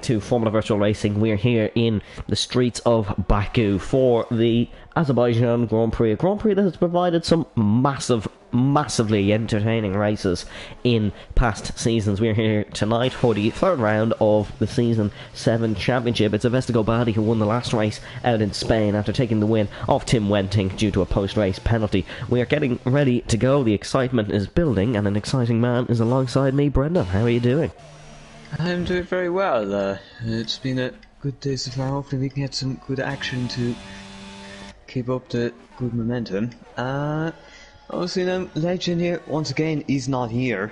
to Formula Virtual Racing. We're here in the streets of Baku for the Azerbaijan Grand Prix. A Grand Prix that has provided some massively entertaining races in past seasons. We're here tonight for the third round of the Season 7 Championship. It's Avestigo Badi who won the last race out in Spain after taking the win off Tim Wenting due to a post-race penalty. We are getting ready to go. The excitement is building and an exciting man is alongside me. Brendan, how are you doing? I'm doing very well. It's been a good day so far. Hopefully we can get some good action to keep up the good momentum. Obviously now, Legend here, once again, he's not here,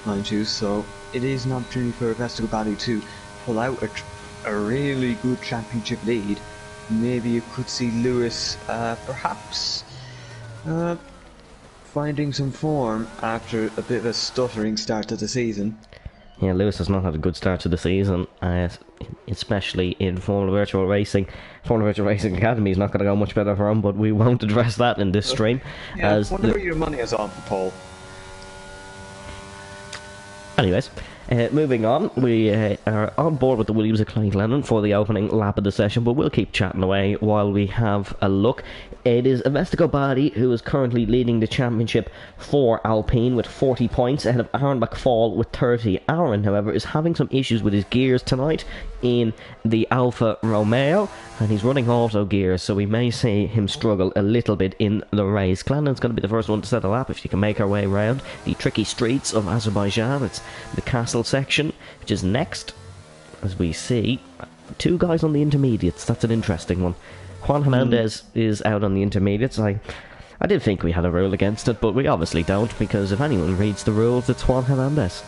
mind you, so it is an opportunity for Avestigo Badi to pull out a really good championship lead. Maybe you could see Lewis perhaps finding some form after a bit of a stuttering start to the season. Yeah, Lewis has not had a good start to the season, especially in Formula Virtual Racing. Formula Virtual Racing Academy is not going to go much better for him, but we won't address that in this stream. Yeah, I wonder where your money is on, Paul. Anyways, moving on, we are on board with the Williams of Clonglennon for the opening lap of the session, but we'll keep chatting away while we have a look. It is Avestigo Badi who is currently leading the championship for Alpine with 40 points ahead of Aaron McFall with 30. Aaron, however, is having some issues with his gears tonight in the Alfa Romeo, and he's running auto gears, so we may see him struggle a little bit in the race. Clonglenon's going to be the first one to set a lap if she can make her way around the tricky streets of Azerbaijan. It's the castle section, which is next, as we see two guys on the intermediates. That's an interesting one. Juan Hernandez is out on the intermediates. I did think we had a rule against it, but we obviously don't, because if anyone reads the rules, it's Juan Hernandez.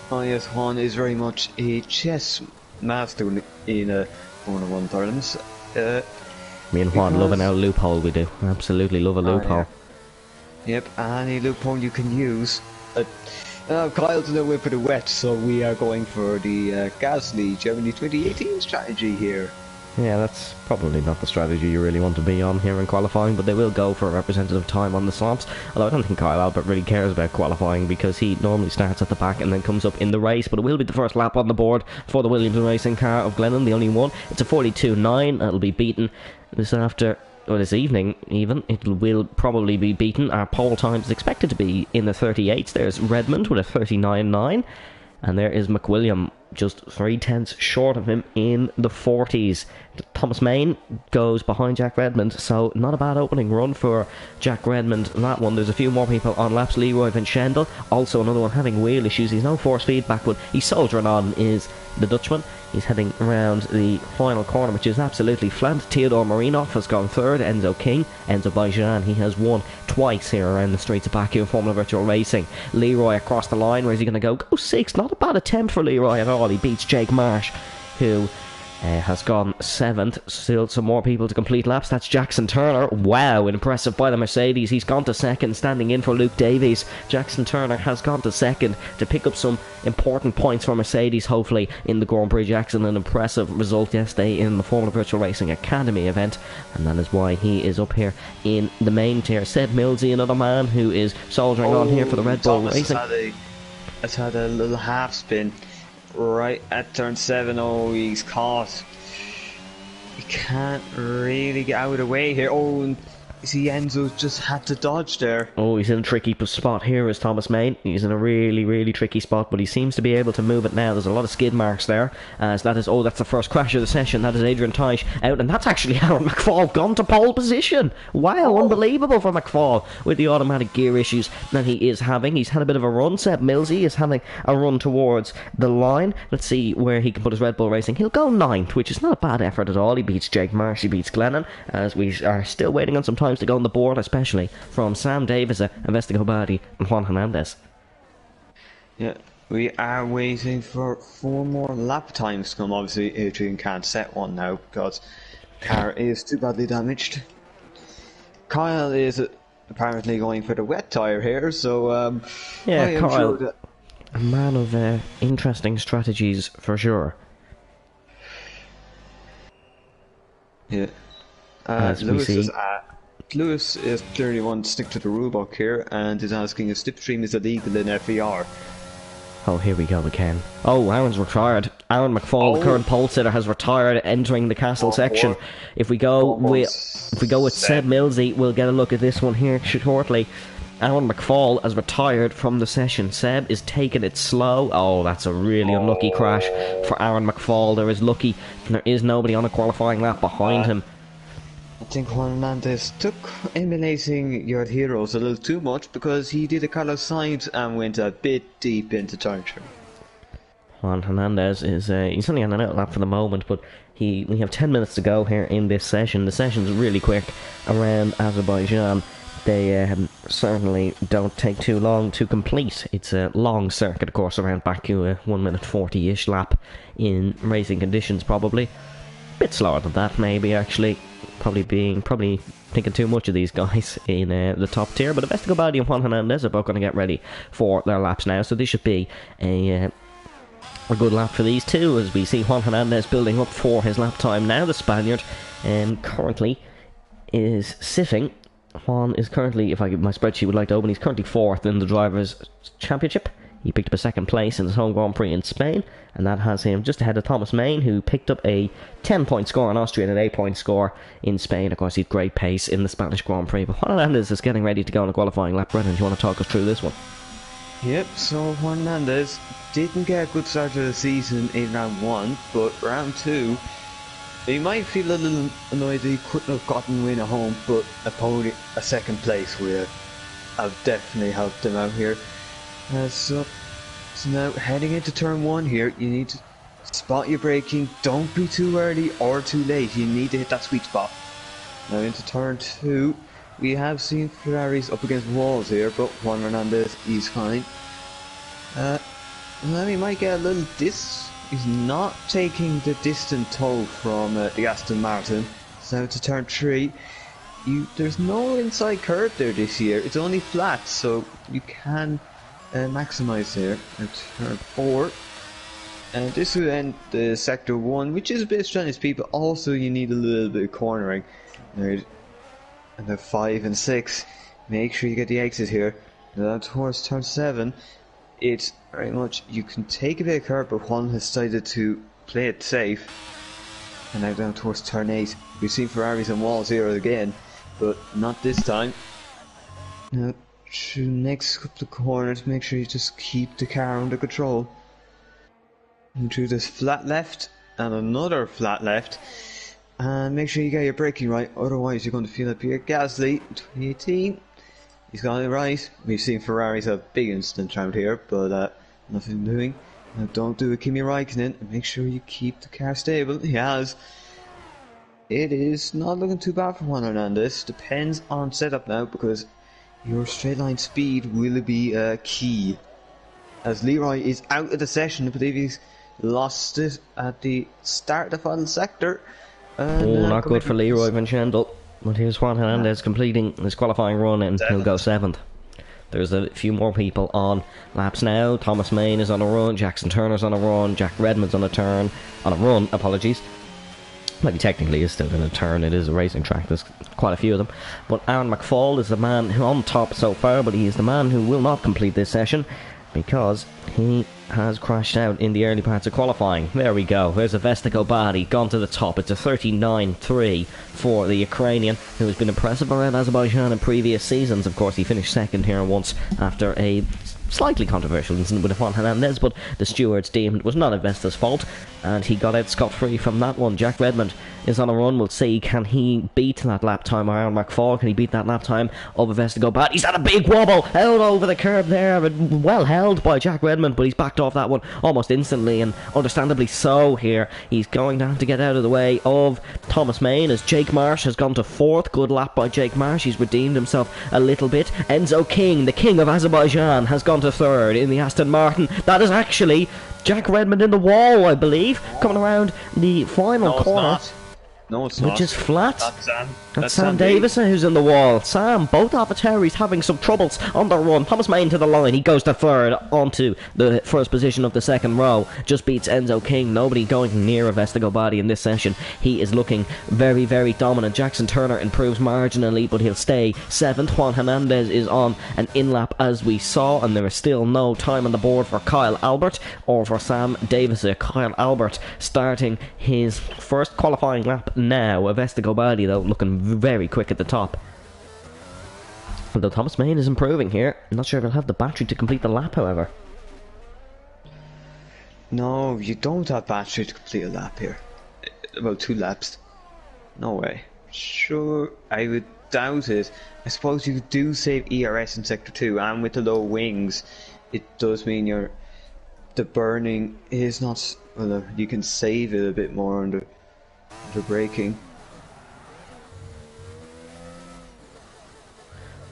Oh yes, Juan is very much a chess master in Formula 1 tournaments. Me and Juan love an old loophole, we do. Absolutely love a loophole. Yeah. Yep, any loophole you can use. Kyle's no way for the wet, so we are going for the Gasly Germany 2018 strategy here. Yeah, that's probably not the strategy you really want to be on here in qualifying, but they will go for a representative time on the softs. Although I don't think Kyle Albert really cares about qualifying, because he normally starts at the back and then comes up in the race. But it will be the first lap on the board for the Williams Racing car of Glennon, the only one. It's a 42.9. It'll be beaten this evening even. It will probably be beaten. Our pole time is expected to be in the 38s. There's Redmond with a 39.9. And there is McWilliam, just 3/10 short of him in the 40s. Thomas Main goes behind Jack Redmond, so not a bad opening run for Jack Redmond. That one, there's a few more people on laps. Leroy Van Schendel, also another one having wheel issues. He's no force feedback, but he's soldiering on, is the Dutchman. He's heading around the final corner, which is absolutely flat. Theodore Marinov has gone third. Enzo King, Azerbaijan, he has won twice here around the streets of Baku in Formula Virtual Racing. Leroy across the line. Where's he going to go? Go sixth. Not a bad attempt for Leroy at all. He beats Jake Marsh, who has gone 7th. Still some more people to complete laps. That's Jackson Turner. Wow, impressive by the Mercedes. He's gone to 2nd, standing in for Luke Davies. Jackson Turner has gone to 2nd to pick up some important points for Mercedes, hopefully, in the Grand Prix. Jackson, an impressive result yesterday in the Formula Virtual Racing Academy event, and that is why he is up here in the main tier. Seb Millsy, another man who is soldiering on here for the Red Bull Racing. Has had a little half spin right at turn 7. Oh, he's caught. He can't really get out of the way here. Oh, and you see Enzo just had to dodge there. Oh, he's in a tricky spot here is Thomas Main. He's in a really tricky spot, but he seems to be able to move it now. There's a lot of skid marks there, as that is, that's the first crash of the session. That is Adrian Teich out, and that's actually Aaron McFall gone to pole position. Wow, unbelievable for McFall with the automatic gear issues that he is having. He's had a bit of a run. Seb Millsy is having a run towards the line. Let's see where he can put his Red Bull Racing. He'll go 9th, which is not a bad effort at all. He beats Jake Marsh, he beats Glennon, as we are still waiting on some times to go on the board, especially from Sam Davis, Avestigo Badi and Juan Hernandez. Yeah, we are waiting for 4 more lap times to come. Obviously Adrian can't set one now because the car is too badly damaged. Kyle is apparently going for the wet tyre here, so yeah, Kyle, sure a man of interesting strategies for sure. Yeah, as Lewis is clearly one to stick to the rulebook here and is asking if slipstream is illegal in FVR. Oh, here we go again. Oh, Aaron's retired. Aaron McFall, the current pole sitter, has retired, entering the castle section. If we go with Seb Millsy, we'll get a look at this one here shortly. Aaron McFall has retired from the session. Seb is taking it slow. Oh, that's a really unlucky crash for Aaron McFall. There is nobody on a qualifying lap behind him. I think Juan Hernandez took emulating your heroes a little too much because he did a Carlos Sainz and went a bit deep into turn 3. Juan Hernandez is he's only on an outlap for the moment, but we have 10 minutes to go here in this session. The session's really quick around Azerbaijan. They certainly don't take too long to complete. It's a long circuit, of course, around Baku, a 1 minute 40-ish lap in racing conditions, probably. A bit slower than that, maybe, actually. Probably thinking too much of these guys in the top tier. But Vestigo Badi and Juan Hernandez are both going to get ready for their laps now, so this should be a good lap for these two, as we see Juan Hernandez building up for his lap time now. The Spaniard currently is sitting. Juan is currently, if my spreadsheet would like to open, he's currently 4th in the Drivers' Championship. He picked up a 2nd place in his home Grand Prix in Spain, and that has him just ahead of Thomas Main, who picked up a 10-point score in Austria and an 8-point score in Spain. Of course, he had great pace in the Spanish Grand Prix. But Juan Hernandez is getting ready to go on a qualifying lap. Brendan, do you want to talk us through this one? Yep, so Juan Hernandez didn't get a good start to the season in round 1, but round 2, he might feel a little annoyed that he couldn't have gotten win at home, but a 2nd place would have definitely helped him out here. So now heading into turn 1 here, you need to spot your braking. Don't be too early or too late. You need to hit that sweet spot. Now into turn 2, we have seen Ferraris up against walls here, but Juan Hernandez is fine. Now he might get a little He's not taking the distant tow from the Aston Martin. So to turn 3, there's no inside curve there this year. It's only flat, so you can maximise there. Now turn 4, and this will end the sector 1, which is a bit strenuous, people. Also, you need a little bit of cornering. And then 5 and 6, make sure you get the exit here. Now towards turn 7, it's very much, you can take a bit of curve, but Juan has decided to play it safe. And now down towards turn 8, we've seen Ferraris and walls here again, but not this time. Now through the next couple of corners, make sure you just keep the car under control. And through this flat left and another flat left, and make sure you get your braking right, otherwise you're going to feel like Pierre Gasly 2018. He's got it right. We've seen Ferraris have a big incident around here, but nothing doing. Now don't do a Kimi Raikkonen, and make sure you keep the car stable. He has. It is not looking too bad for Juan Hernandez. Depends on setup now, because your straight line speed will be key. As Leroy is out of the session, I believe he's lost it at the start of the final sector. Not good for Leroy Van Schendel. But here's Juan Hernandez completing his qualifying run, and he'll go 7th. There's a few more people on laps now. Thomas Main is on a run, Jackson Turner's on a run, Jack Redmond's on a run, apologies. Well, he technically is still in a turn, it is a racing track, there's quite a few of them. But Aaron McFall is the man who on top so far, but he is the man who will not complete this session, because he has crashed out in the early parts of qualifying. There we go. There's a Vestigo Badi gone to the top. It's a 39.3 for the Ukrainian, who has been impressive around Azerbaijan in previous seasons. Of course, he finished 2nd here once after a slightly controversial incident with Juan Hernandez, but the stewards deemed it was not Vesta's fault, and he got out scot-free from that one. Jack Redmond is on a run. We'll see, can he beat that lap time of Aaron McFall? Can he beat that lap time of Vestigo Badi? He's had a big wobble out over the curb there, well held by Jack Redmond, but he's backed off that one almost instantly, and understandably so here. He's going to have to get out of the way of Thomas Main, as Jake Marsh has gone to 4th. Good lap by Jake Marsh. He's redeemed himself a little bit. Enzo King, the king of Azerbaijan, has gone to 3rd in the Aston Martin. That is actually Jack Redmond in the wall, I believe, coming around the final corner. No, it's Which not. is flat. That's Sam. That's Sam Davison who's in the wall. Sam, both AlphaTauri's having some troubles on their run. Thomas Main to the line. He goes to third, onto the first position of the second row. Just beats Enzo King. Nobody going near a Vestigo body in this session. He is looking very, very dominant. Jackson Turner improves marginally, but he'll stay 7th. Juan Hernandez is on an in-lap as we saw, and there is still no time on the board for Kyle Albert or for Sam Davison. Kyle Albert starting his first qualifying lap now. A Vestigo body, though, looking very quick at the top. Although Thomas Main is improving here. I'm not sure if he'll have the battery to complete the lap, however. No, you don't have battery to complete a lap here. About 2 laps. No way. Sure, I would doubt it. I suppose you do save ERS in Sector 2, and with the low wings, it does mean the burning is not... Well, you can save it a bit more under braking.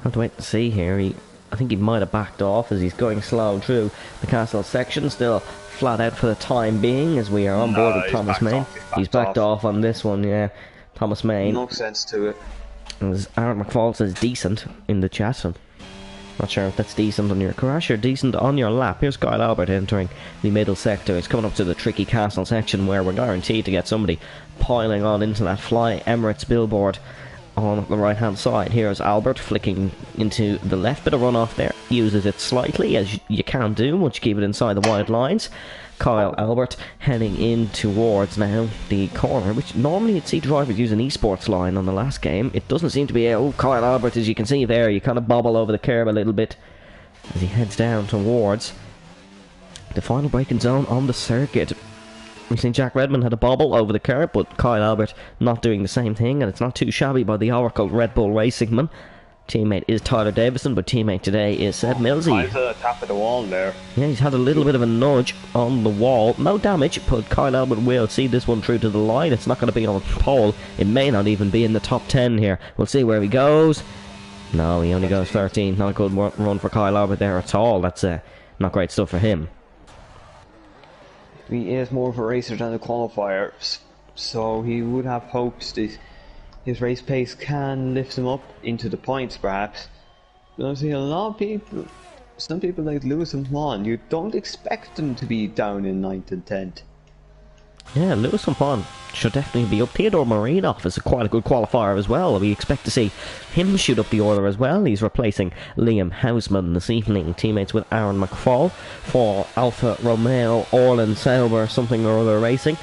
Have to wait and see here. I think he might have backed off as he's going slow through the castle section. Still flat out for the time being as we are on board with Thomas Main. He's backed off on this one, yeah. Thomas Main. No sense to it. As Aaron McFall says decent in the chat. I'm not sure if that's decent on your crash or decent on your lap. Here's Kyle Albert entering the middle sector. He's coming up to the tricky castle section where we're guaranteed to get somebody piling on into that Fly Emirates billboard on the right hand side. Here's Albert flicking into the left, bit of runoff there, uses it slightly as you can do once you keep it inside the wide lines. Kyle Albert heading in towards now the corner, which normally you'd see drivers use an esports line on the last game. It doesn't seem to be. Kyle Albert, as you can see there, you kind of bobble over the curb a little bit as he heads down towards the final braking zone on the circuit. We've seen Jack Redmond had a bobble over the curb, but Kyle Albert not doing the same thing, and it's not too shabby by the Oracle Red Bull Racingman. Teammate is Tyler Davison, but teammate today is Seb Millsy. He's at the top of the wall there. Yeah, he's had a little bit of a nudge on the wall. No damage, but Kyle Albert will see this one through to the line. It's not going to be on pole. It may not even be in the top 10 here. We'll see where he goes. No, he only goes 13. Not a good run for Kyle Albert there at all. That's not great stuff for him. He is more of a racer than a qualifier, so he would have hopes that his race pace can lift him up into the points, perhaps. But I see a lot of people, some people like Lewis and Juan, you don't expect them to be down in 9th and 10th. Yeah, Lewis and Juan should definitely be up. Theodore Marinov is quite a good qualifier as well. We expect to see him shoot up the order as well. He's replacing Liam Hausman this evening. Teammates with Aaron McFall for Alfa Romeo Orland Sauber something or other racing.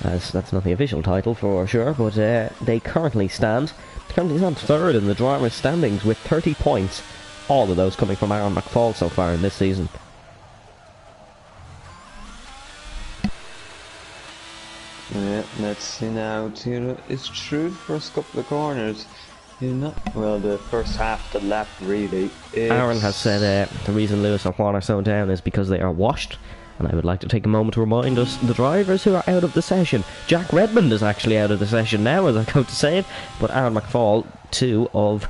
As that's not the official title for sure, but they currently stand on third in the drivers' standings with 30 points. All of those coming from Aaron McFall so far in this season. Yeah, let's see now. It's true the first couple of corners. Well, the first half of the lap really. Aaron has said the reason Lewis and Juan are so down is because they are washed. And I would like to take a moment to remind us, the drivers who are out of the session. Jack Redmond is actually out of the session now, as I go to say it. But Aaron McFall, 2 of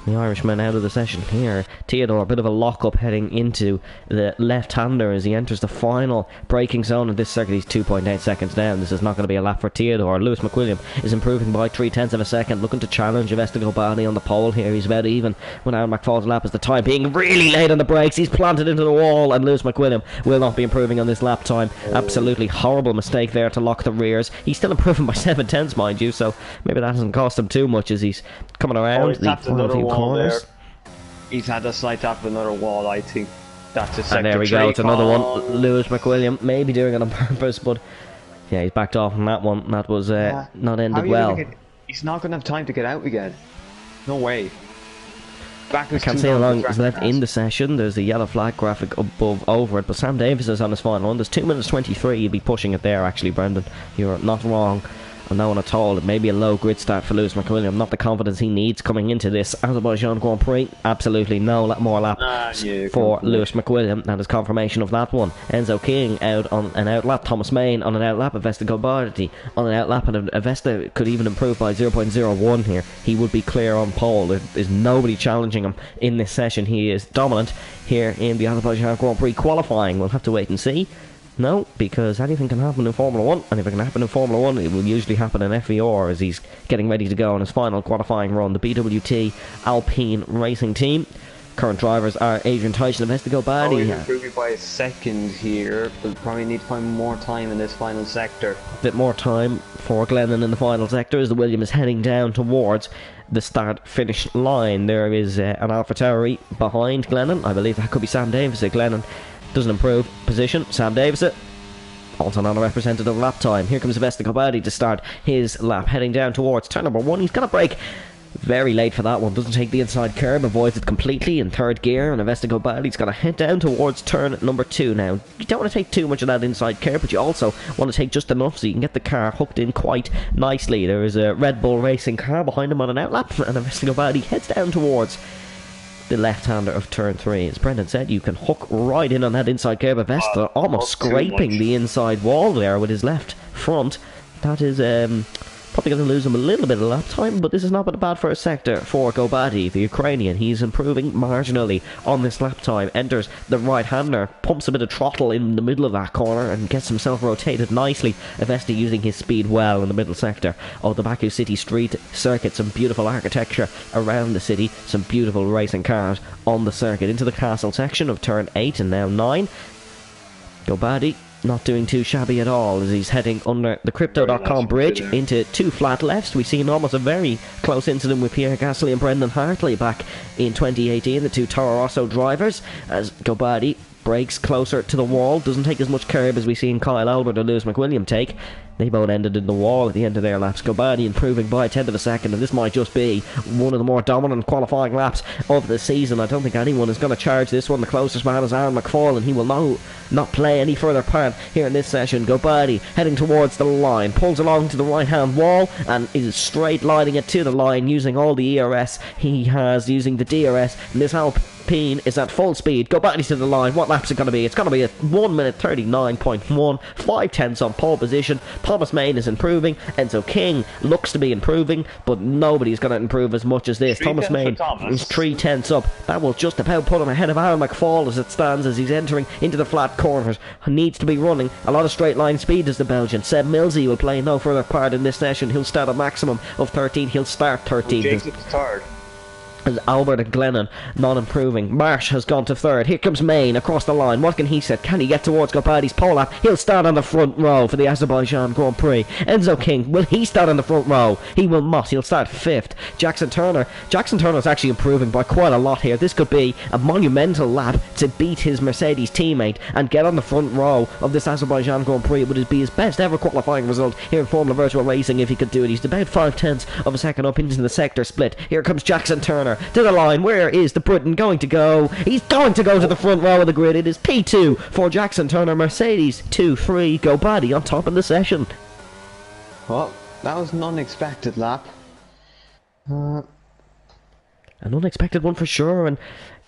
the Irishmen out of the session here. Theodore, a bit of a lock-up heading into the left-hander as he enters the final braking zone of this circuit. He's 2.8 seconds down. This is not going to be a lap for Theodore. Lewis McWilliam is improving by 0.3 of a second, looking to challenge Vestigo Badi on the pole here. He's about even when Aaron McFall's lap is the time being really late on the brakes. He's planted into the wall, and Lewis McWilliam will not be improving on this lap time. Absolutely horrible mistake there to lock the rears. He's still improving by 7/10, mind you, so maybe that hasn't cost him too much as he's coming around the final few corners. He's had a slight tap of another wall, I think. That's a sector. And there we go, it's another one. Lewis McWilliam maybe doing it on purpose, but yeah, he's backed off on that one. That was not ended well. He's not going to have time to get out again. No way. I can't see how long is left in the session. There's a yellow flag graphic above over it, but Sam Davis is on his final one. There's 2 minutes 23. You'd be pushing it there, actually, Brendan. You're not wrong. No one at all. It may be a low grid start for Lewis McWilliam. Not the confidence he needs coming into this Azerbaijan Grand Prix. Absolutely no more laps for Lewis McWilliam. That is confirmation of that one. Enzo King out on an outlap. Thomas Main on an outlap. Avesta Gobardi on an outlap. And Avesta could even improve by 0.01 here. He would be clear on pole. There is nobody challenging him in this session. He is dominant here in the Azerbaijan Grand Prix qualifying. We'll have to wait and see. But No, because anything can happen in Formula 1, and if it can happen in Formula 1, it will usually happen in FVR as he's getting ready to go on his final qualifying run. The BWT Alpine Racing Team. Current drivers are Adrian Teich and Vestigo Badi. He's improving by a second here, but probably need to find more time in this final sector. A bit more time for Glennon in the final sector as the Williams is heading down towards the start-finish line. There is an AlphaTauri behind Glennon. I believe that could be Sam Davis. Glennon doesn't improve position. Sam Davis also not a representative lap time. Here comes Vestigo Badi to start his lap, heading down towards turn number 1. He's going to brake very late for that one, doesn't take the inside curb, avoids it completely in third gear, and Vestigo Badi's got to head down towards turn number 2 now. You don't want to take too much of that inside curb, but you also want to take just enough so you can get the car hooked in quite nicely. There is a Red Bull racing car behind him on an outlap, and Vestigo Badi heads down towards the left-hander of turn 3. As Brendan said, you can hook right in on that inside curb of Vesta, almost scraping the inside wall there with his left front. That is probably going to lose him a little bit of lap time, but this is not been a bad first sector for Gobadi, the Ukrainian. He's improving marginally on this lap time, enters the right-hander, pumps a bit of throttle in the middle of that corner and gets himself rotated nicely. Avesti using his speed well in the middle sector of the Baku City Street circuit. Some beautiful architecture around the city, some beautiful racing cars on the circuit. Into the castle section of turn 8 and now 9. Gobadi not doing too shabby at all as he's heading under the Crypto.com bridge into 2 flat lefts. We've seen almost a very close incident with Pierre Gasly and Brendan Hartley back in 2018, the 2 Toro Rosso drivers, as Gobadi brakes closer to the wall, doesn't take as much curb as we seen Kyle Albert or Lewis McWilliam take. They both ended in the wall at the end of their laps. Gobadi improving by a tenth of a second, and this might just be one of the more dominant qualifying laps of the season. I don't think anyone is going to charge this one. The closest man is Aaron McFall, and he will not play any further part here in this session. Gobadi heading towards the line, pulls along to the right hand wall and is straight lining it to the line using all the ERS he has, using the DRS, and this Alpine is at full speed. Gobadi to the line. What lap's it going to be? It's going to be a 1 minute 39.1, 5 tenths on pole position. Thomas Main is improving. Enzo King looks to be improving, but nobody's going to improve as much as this. Thomas Main is 3 tenths up. That will just about put him ahead of Aaron McFall as it stands, as he's entering into the flat corners. Needs to be running a lot of straight line speed as the Belgian. Seb Millsy will play no further part in this session. He'll start a maximum of 13. He'll start 13th. Jacob's third. As Albert and Glennon not improving. Marsh has gone to 3rd. Here comes Main across the line. What can he set? Can he get towards Gobadi's pole lap? He'll start on the front row for the Azerbaijan Grand Prix. Enzo King, will he start on the front row? He will not. He'll start 5th. Jackson Turner's actually improving by quite a lot here. This could be a monumental lap to beat his Mercedes teammate and get on the front row of this Azerbaijan Grand Prix. It would be his best ever qualifying result here in Formula Virtual Racing if he could do it. He's about 5 tenths of a second up into the sector split. Here comes Jackson Turner to the line. Where is the Briton going to go? He's going to go to the front row of the grid. It is P2 for Jackson Turner. Mercedes 2-3. Gobadi on top of the session. Well, that was an unexpected lap. An unexpected one for sure, and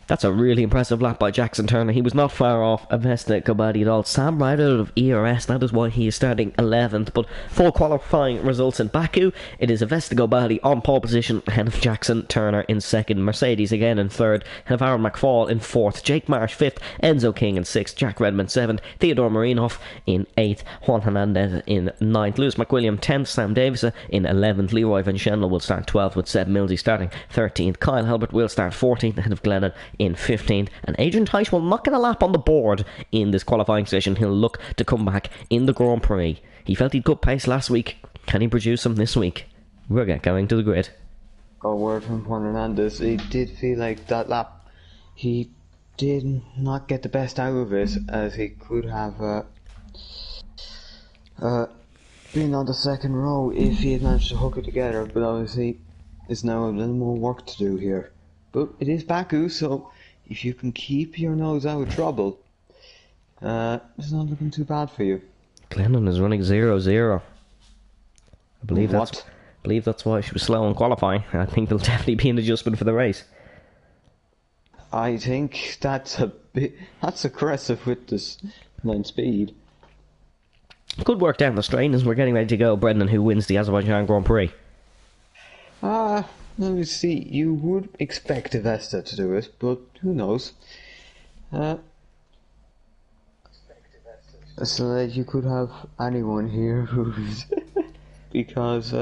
that's a really impressive lap by Jackson Turner. He was not far off Avesta Gobadi at all. Sam Ryder out of ERS, that is why he is starting 11th. But full qualifying results in Baku, it is Avesta Gobadi on pole position ahead of Jackson Turner in 2nd. Mercedes again in 3rd. Have Aaron McFall in 4th. Jake Marsh 5th. Enzo King in 6th. Jack Redmond 7th. Theodore Marinov in 8th. Juan Hernandez in 9th. Lewis McWilliam 10th. Sam Davis in 11th. Leroy Van Schendel will start 12th with Seb Millsy starting 13th. Kyle Halbert will start 14th ahead of Glennon in 15th, and Adrian Teich will not get a lap on the board in this qualifying session. He'll look to come back in the Grand Prix. He felt he'd good pace last week. Can he produce some this week? We'll get going to the grid. A word from Juan Hernandez. He did feel like that lap he did not get the best out of it, as he could have been on the second row if he had managed to hook it together, but obviously there's now a little more work to do here. But it is Baku, so if you can keep your nose out of trouble, it's not looking too bad for you. Glennon is running 0-0. I believe that's why she was slow in qualifying. I think there'll definitely be an adjustment for the race. I think that's aggressive with this 9 speed. Good work down the straight as we're getting ready to go. Brendan, who wins the Azerbaijan Grand Prix? Let me see. You would expect Avesta to do it, but who knows? So that you could have anyone here who's because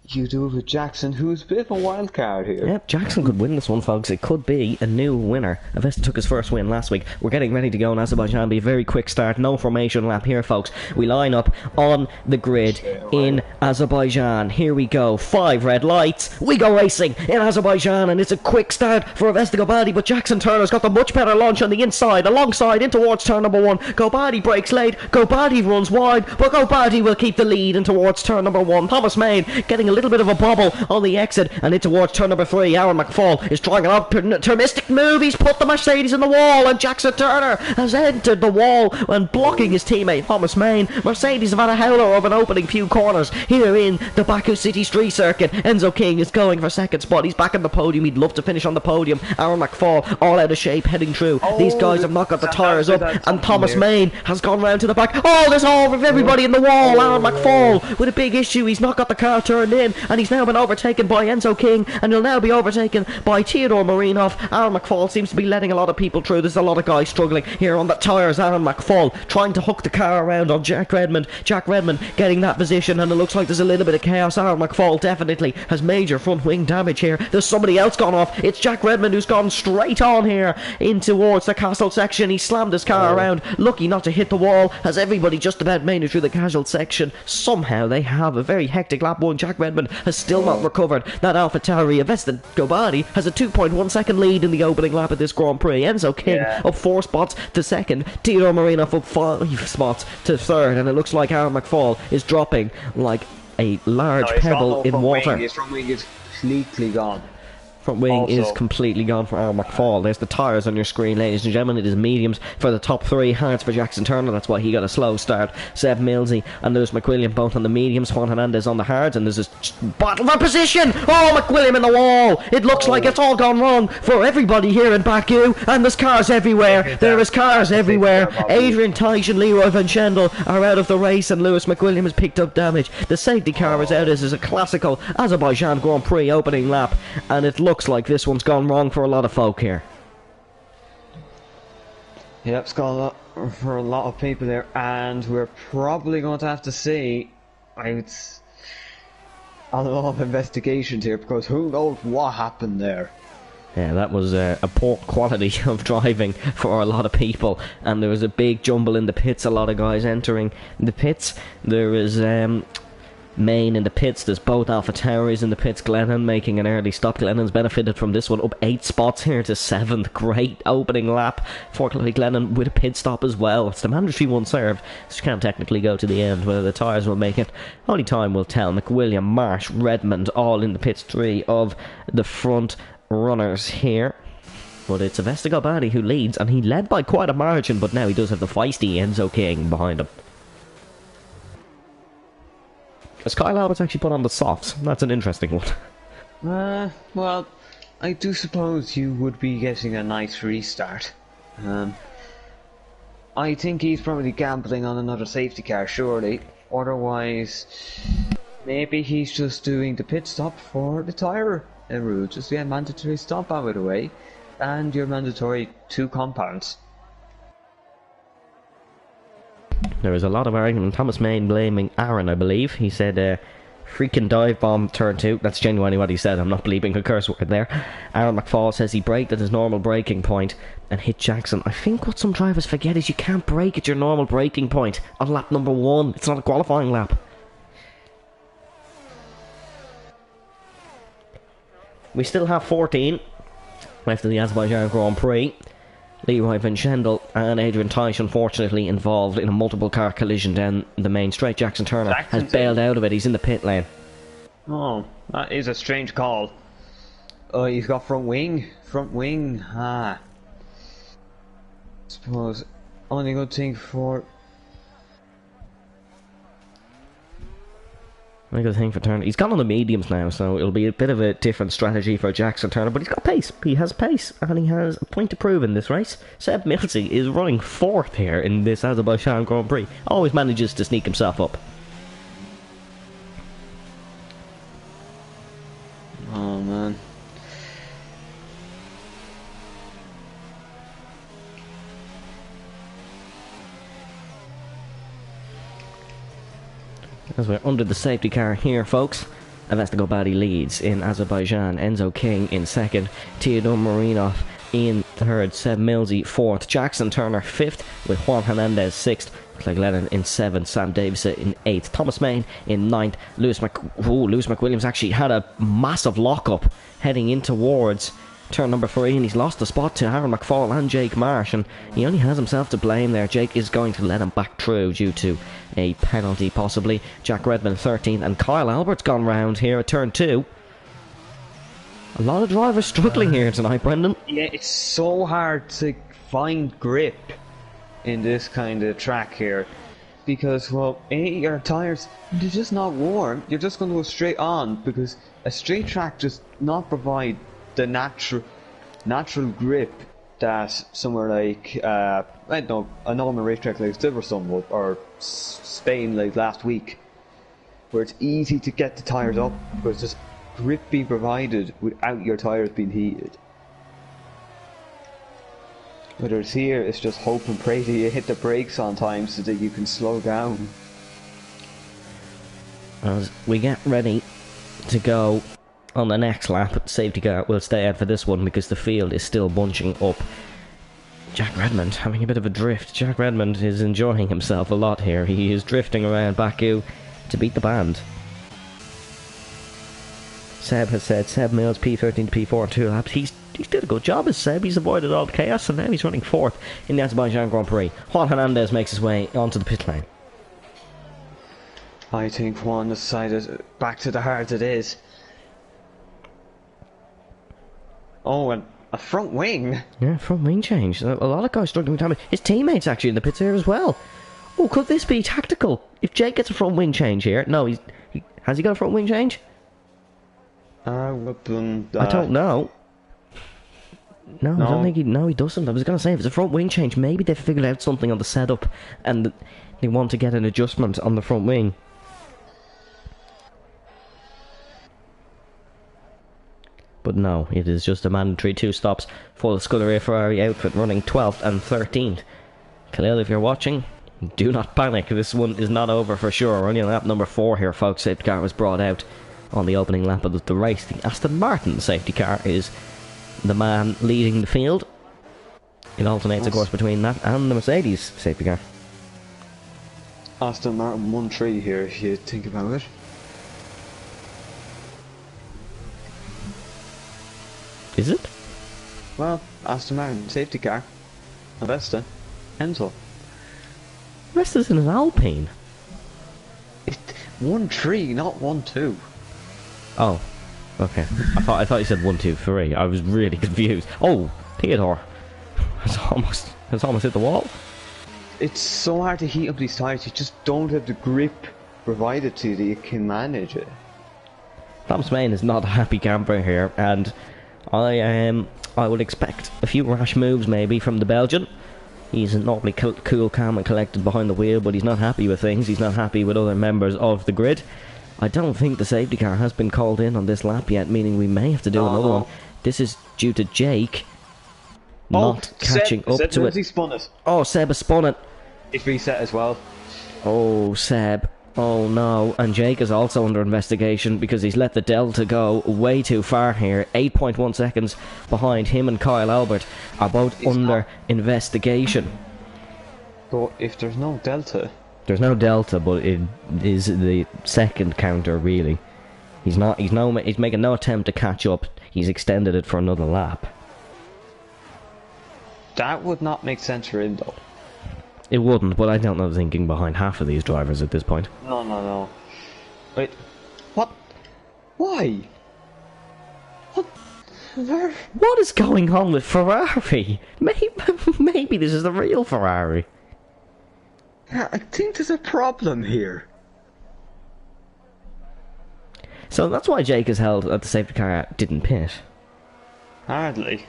you do it with Jackson, who's a bit of a wild card here. Yep, Jackson could win this one, folks. It could be a new winner. Avesta took his first win last week. We're getting ready to go in Azerbaijan. Be a very quick start. No formation lap here, folks. We line up on the grid in Azerbaijan. Here we go. 5 red lights. We go racing in Azerbaijan, and it's a quick start for Avesta Gobadi, but Jackson Turner's got the much better launch on the inside, alongside in towards turn number 1. Gobadi breaks late. Gobadi runs wide, but Gobadi will keep the lead in towards turn number 1. Thomas Main getting a little bit of a bobble on the exit, and in towards turn number 3. Aaron McFall is trying an optimistic move. He's put the Mercedes in the wall, and Jackson Turner has entered the wall when blocking his teammate Thomas Main. Mercedes have had a howler of an opening few corners here in the Baku City Street Circuit. Enzo King is going for second spot. He's back on the podium. He'd love to finish on the podium. Aaron McFall all out of shape heading through. These guys have not got the tyres up, and Thomas Main has gone round to the back. Oh, there's all of everybody in the wall. Aaron McFall with a big issue. He's not got the car turned in, and he's now been overtaken by Enzo King, and he'll now be overtaken by Theodore Marinov. Aaron McFall seems to be letting a lot of people through. There's a lot of guys struggling here on the tyres. Aaron McFall trying to hook the car around on Jack Redmond. Jack Redmond getting that position, and it looks like there's a little bit of chaos. Aaron McFall definitely has major front wing damage here. There's somebody else gone off. It's Jack Redmond who's gone straight on here in towards the castle section. He slammed his car around, lucky not to hit the wall, as everybody just about made it through the casual section. Somehow they have a very hectic lap 1. Jack Redmond has still not recovered that AlphaTauri. Avesta Gobadi has a 2.1 second lead in the opening lap of this Grand Prix. Enzo King up 4 spots to second. Theodore Marinov up 5 spots to third, and it looks like Aaron McFall is dropping like a large pebble in water. His front wing is completely gone. Front wing is completely gone for Aaron McFall. There's the tyres on your screen, ladies and gentlemen. It is mediums for the top 3, hards for Jackson Turner. That's why he got a slow start. Seb Millsy and Lewis McWilliam both on the mediums. Juan Hernandez on the hards, and there's this battle for position. Oh, McWilliam in the wall. It looks like it's all gone wrong for everybody here in Baku, and there's cars everywhere. There is cars everywhere. Adrian Teich and Leroy Van Schendel are out of the race, and Lewis McWilliam has picked up damage. The safety car is out. This is a classical Azerbaijan Grand Prix opening lap, and it looks like this one's gone wrong for a lot of folk here. Yep, it's gone for a lot of people there, and we're probably going to have to see a lot of investigations here, because who knows what happened there. Yeah, that was a poor quality of driving for a lot of people, and there was a big jumble in the pits. A lot of guys entering the pits. There is Main in the pits. There's both AlphaTauris in the pits. Glennon making an early stop. Glennon's benefited from this one, up 8 spots here to 7th. Great opening lap for Glennon with a pit stop as well. It's the mandatory one served, so you can't technically go to the end. Whether the tyres will make it, only time will tell. McWilliam, Marsh, Redmond all in the pits. 3 of the front runners here. But it's Avesta Gobadi who leads, and he led by quite a margin, but now he does have the feisty Enzo King behind him. Has Kyle Albert's actually put on the softs? That's an interesting one. Well, I do suppose you would be getting a nice restart. I think he's probably gambling on another safety car, surely. Otherwise, maybe he's just doing the pit stop for the tyre route. Just a mandatory stop out of the way, and your mandatory 2 compounds. There was a lot of argument. Thomas Main blaming Aaron, I believe. He said, freaking dive bomb turn 2. That's genuinely what he said. I'm not bleeping a curse word there. Aaron McFall says he braked at his normal braking point and hit Jackson. I think what some drivers forget is you can't brake at your normal braking point on lap number 1. It's not a qualifying lap. We still have 14 left in the Azerbaijan Grand Prix. Leroy Van Schendel and Adrian Teich unfortunately involved in a multiple car collision down the main straight. Jackson Turner has bailed out of it. He's in the pit lane. Oh, that is a strange call. Oh, he's got front wing. Front wing. Suppose only good thing for... Only good thing for Turner. He's gone on the mediums now, so it'll be a bit of a different strategy for Jackson Turner, but he's got pace. He has pace, and he has a point to prove in this race. Seb Millsy is running 4th here in this Azerbaijan Grand Prix. Always manages to sneak himself up. Oh, man. As we're under the safety car here, folks. Avesta Badi leads in Azerbaijan. Enzo King in second. Theodore Marinov in third. Seb Millsy fourth. Jackson Turner fifth, with Juan Hernandez sixth. Clegg Lennon in seventh. Sam Davis in eighth. Thomas Main in ninth. Lewis McWilliams actually had a massive lock-up heading in towards turn number 3, and he's lost the spot to Aaron McFall and Jake Marsh, and he only has himself to blame there. Jake is going to let him back through due to a penalty, possibly. Jack Redmond 13th, and Kyle Albert's gone round here at turn 2. A lot of drivers struggling here tonight, Brendan. Yeah, it's so hard to find grip in this kind of track here, because, well, your tyres, they're just not warm. You're just going to go straight on, because a straight track does not provide the natural grip that somewhere like I don't know, a normal racetrack like Silverstone would, or Spain like last week, where it's easy to get the tyres up because there's grip being provided without your tyres being heated. Whether it's here, it's just hope and pray that you hit the brakes on time so that you can slow down. As we get ready to go on the next lap, safety car will stay out for this one because the field is still bunching up. Jack Redmond having a bit of a drift. Jack Redmond is enjoying himself a lot here. He is drifting around Baku to beat the band. Seb has said Seb Mills P13 to P4 in 2 laps. He's did a good job as Seb. He's avoided all the chaos, and now he's running 4th in the Azerbaijan Grand Prix. Juan Hernandez makes his way onto the pit lane. I think Juan decided back to the heart it is. Oh, and a front wing. Yeah, front wing change. A lot of guys struggling with time. His teammates actually in the pits here as well. Oh, could this be tactical? If Jake gets a front wing change here, no, has he got a front wing change? I don't know. No, I don't think he doesn't. I was going to say, if it's a front wing change, maybe they've figured out something on the setup and they want to get an adjustment on the front wing. But no, it is just a mandatory 2 stops for the Scuderia Ferrari outfit, running 12th and 13th. Khalil, if you're watching, do not panic. This one is not over for sure. We're only on lap number 4 here, folks. Safety car was brought out on the opening lap of the race. The Aston Martin safety car is the man leading the field. It alternates, of course, between that and the Mercedes safety car. Aston Martin 1-3 here, if you think about it. Is it? Well, Aston Martin safety car. Avesta. Enzo. Avesta's in an Alpine. 1-3, not 1-2. Oh, okay. I thought you said 1, 2, 3. I was really confused. Oh, Theodore has almost hit the wall. It's so hard to heat up these tyres. You just don't have the grip provided to you that you can manage it. Thomas Main is not a happy camper here, and I would expect a few rash moves maybe from the Belgian. He's normally cool, calm and collected behind the wheel, but he's not happy with things. He's not happy with other members of the grid. I don't think the safety car has been called in on this lap yet, meaning we may have to do another one. This is due to Jake not catching up to it. Spun it. Oh, Seb has spun it. It's reset as well. Oh, Seb. Oh no, and Jake is also under investigation because he's let the Delta go way too far here. 8.1 seconds behind him, and Kyle Albert are both under investigation. But if there's no Delta... There's no Delta, but it is the second counter, really. He's making no attempt to catch up. He's extended it for another lap. That would not make sense for him, though. It wouldn't, but I don't know the thinking behind half of these drivers at this point. No. Wait. What? Why? What? What is going on with Ferrari? Maybe this is the real Ferrari. Yeah, I think there's a problem here. So that's why Jake is held at the safety car didn't pit. Hardly.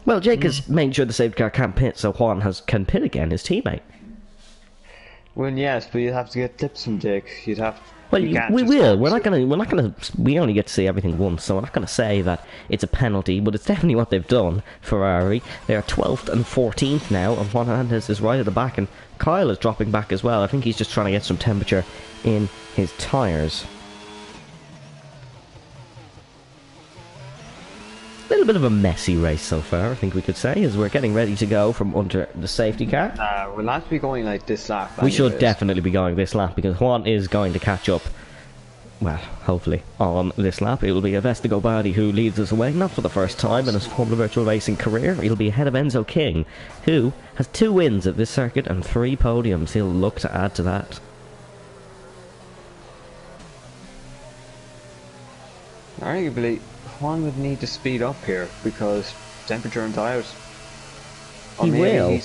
Well, Jake has made sure the safety car can't pit, so Juan can pit again, his teammate. Well, yes, but you'd have to get tips from Jake. You'd have Well, You can't we just will. go We're not gonna. We only get to see everything once, so we're not gonna say that it's a penalty. But it's definitely what they've done. Ferrari. They are 12th and 14th now, and Juan Hernandez is right at the back, and Kyle is dropping back as well. I think he's just trying to get some temperature in his tyres. A little bit of a messy race so far, I think we could say, as we're getting ready to go from under the safety car. We'll not be going like this lap. We should definitely be going this lap, because Juan is going to catch up, well, hopefully, on this lap. It will be Vestago Bardi who leads us away, not for the first time in his Formula Virtual Racing career. He'll be ahead of Enzo King, who has 2 wins at this circuit and 3 podiums. He'll look to add to that. Arguably, Juan would need to speed up here because temperature and tyres. He will.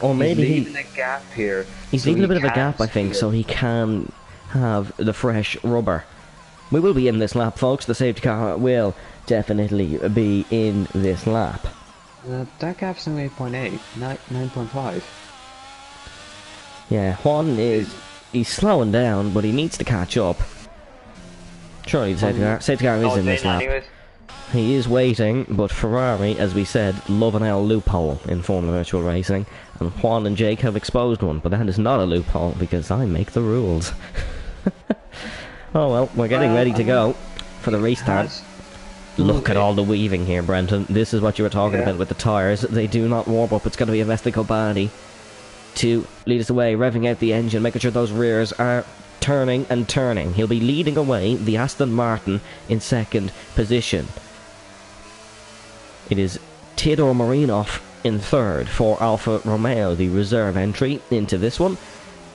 Or maybe he's leaving a gap here. He's leaving a bit of a gap, I think, so he can have the fresh rubber. We will be in this lap, folks. The safety car will definitely be in this lap. That gap's only 8.8, 9.5. Yeah, Juan he's slowing down, but he needs to catch up. Surely the safety car is in this lap. Anyways. He is waiting, but Ferrari, as we said, love an L loophole in Formula Virtual Racing, and Juan and Jake have exposed one, but that is not a loophole, because I make the rules. Oh well, we're getting ready to go for the restart. Look at all the weaving here, Brenton. This is what you were talking about with the tyres. They do not warm up. It's going to be a Vestago Bardi to lead us away, revving out the engine, making sure those rears are turning and turning. He'll be leading away the Aston Martin in 2nd position. It is Theodore Marinov in 3rd for Alfa Romeo, the reserve entry into this one.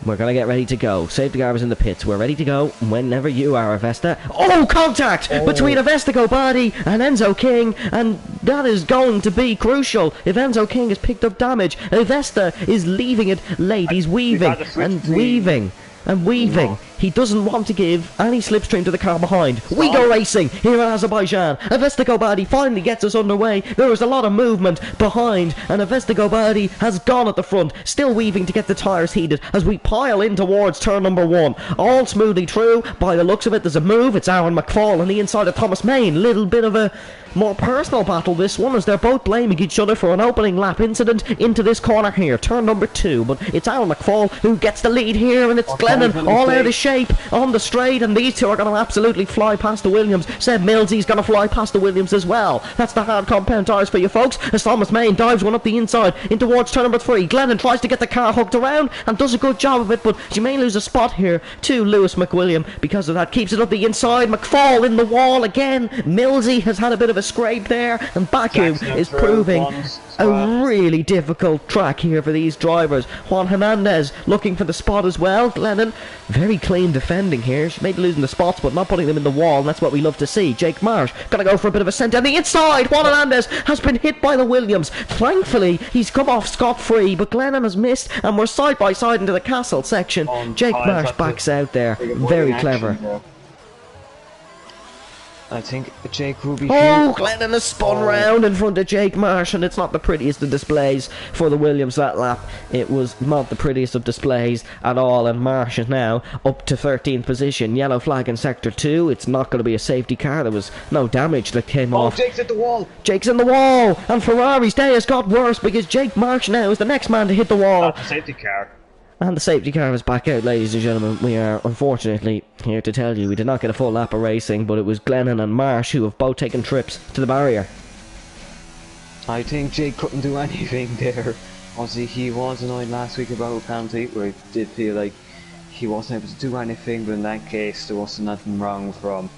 We're going to get ready to go. Safety car is in the pits. We're ready to go whenever you are, Avesta. Oh, contact between Vestago Bardi and Enzo King, and that is going to be crucial. If Enzo King has picked up damage, Avesta is leaving it late. He's weaving and weaving and weaving. No. He doesn't want to give any slipstream to the car behind. We go racing here in Azerbaijan. Vestago Bardi finally gets us underway. There is a lot of movement behind, and Vestago Bardi has gone at the front, still weaving to get the tyres heated as we pile in towards turn number 1. All smoothly through. By the looks of it, there's a move. It's Aaron McFall on the inside of Thomas Main. Little bit of a more personal battle, this one, as they're both blaming each other for an opening lap incident into this corner here, turn number 2. But it's Aaron McFall who gets the lead here, and it's Glennon all out of shape on the straight, and these two are going to absolutely fly past the Williams. Seb Millsy's going to fly past the Williams as well. That's the hard compound tyres for you folks, as Thomas Main dives one up the inside in towards turn number 3. Glennon tries to get the car hooked around and does a good job of it, but she may lose a spot here to Lewis McWilliam because of that. Keeps it up the inside. McFall in the wall again. Millsy has had a bit of a scrape there, and Baku is proving a really difficult track here for these drivers. Juan Hernandez looking for the spot as well. Glennon very clean defending here. She may be losing the spots, but not putting them in the wall, and that's what we love to see. Jake Marsh gonna go for a bit of a scent down the inside. Juan Hernandez has been hit by the Williams. Thankfully he's come off scot-free, but Glennon has missed, and we're side by side into the castle section. Jake Marsh backs out there. Very clever. I think Jake will be Glennon has spun round in front of Jake Marsh, and it's not the prettiest of displays for the Williams that lap. It was not the prettiest of displays at all, and Marsh is now up to 13th position. Yellow flag in sector 2. It's not going to be a safety car. There was no damage that came off. Jake's at the wall. Jake's in the wall, and Ferrari's day has got worse because Jake Marsh now is the next man to hit the wall. Not the safety car. And the safety car is back out, ladies and gentlemen. We are unfortunately here to tell you we did not get a full lap of racing, but it was Glennon and Marsh who have both taken trips to the barrier. I think Jake couldn't do anything there. Obviously, he was annoyed last week about a penalty, where he did feel like he wasn't able to do anything, but in that case, there wasn't nothing wrong from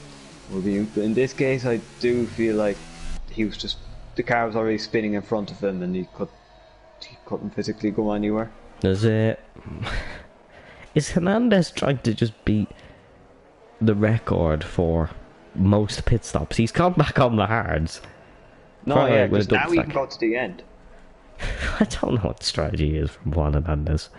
William. But in this case, I do feel like he was just, the car was already spinning in front of him, and he couldn't physically go anywhere. Is Hernandez trying to just beat the record for most pit stops? He's come back on the hards. No, yeah, because now he can go to the end. I don't know what the strategy is from Juan Hernandez.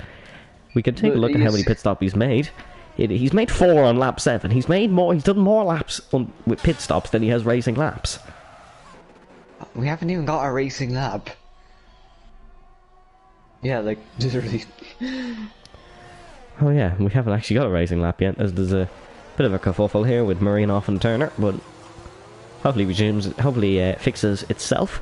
We can take a look at how many pit stops he's made. He's made 4 on lap 7. He's made more. He's done more laps with pit stops than he has racing laps. We haven't even got a racing lap. Yeah, like, literally. Oh yeah, we haven't actually got a racing lap yet, as there's a Bit of a kerfuffle here with Marinoff and Turner, but hopefully fixes itself.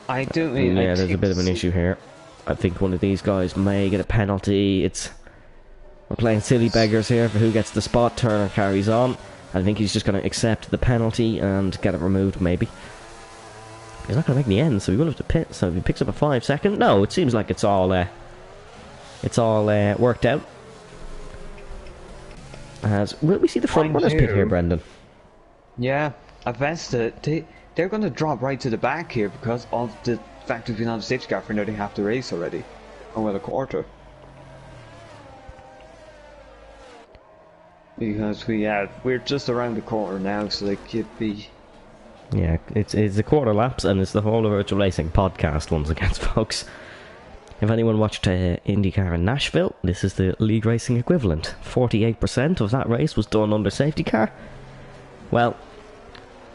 I do mean... Yeah, there's a bit of an issue here. I think one of these guys may get a penalty. We're playing silly beggars here for who gets the spot. Turner carries on. I think he's just going to accept the penalty and get it removed, maybe. He's not going to make the end, so he will have to pit. So if he picks up a 5-second... No, it seems like it's all worked out. Will we see the front runners pit here, Brendan? Yeah, Avesta, they're going to drop right to the back here because of the fact we've been on the safety car for nearly half the race already. Or well, a quarter. Because we're just around the corner now, so they could be... Yeah, it's the quarter laps, and it's the whole of Virtual Racing podcast once again, folks. If anyone watched IndyCar in Nashville, this is the league racing equivalent. 48% of that race was done under safety car. Well,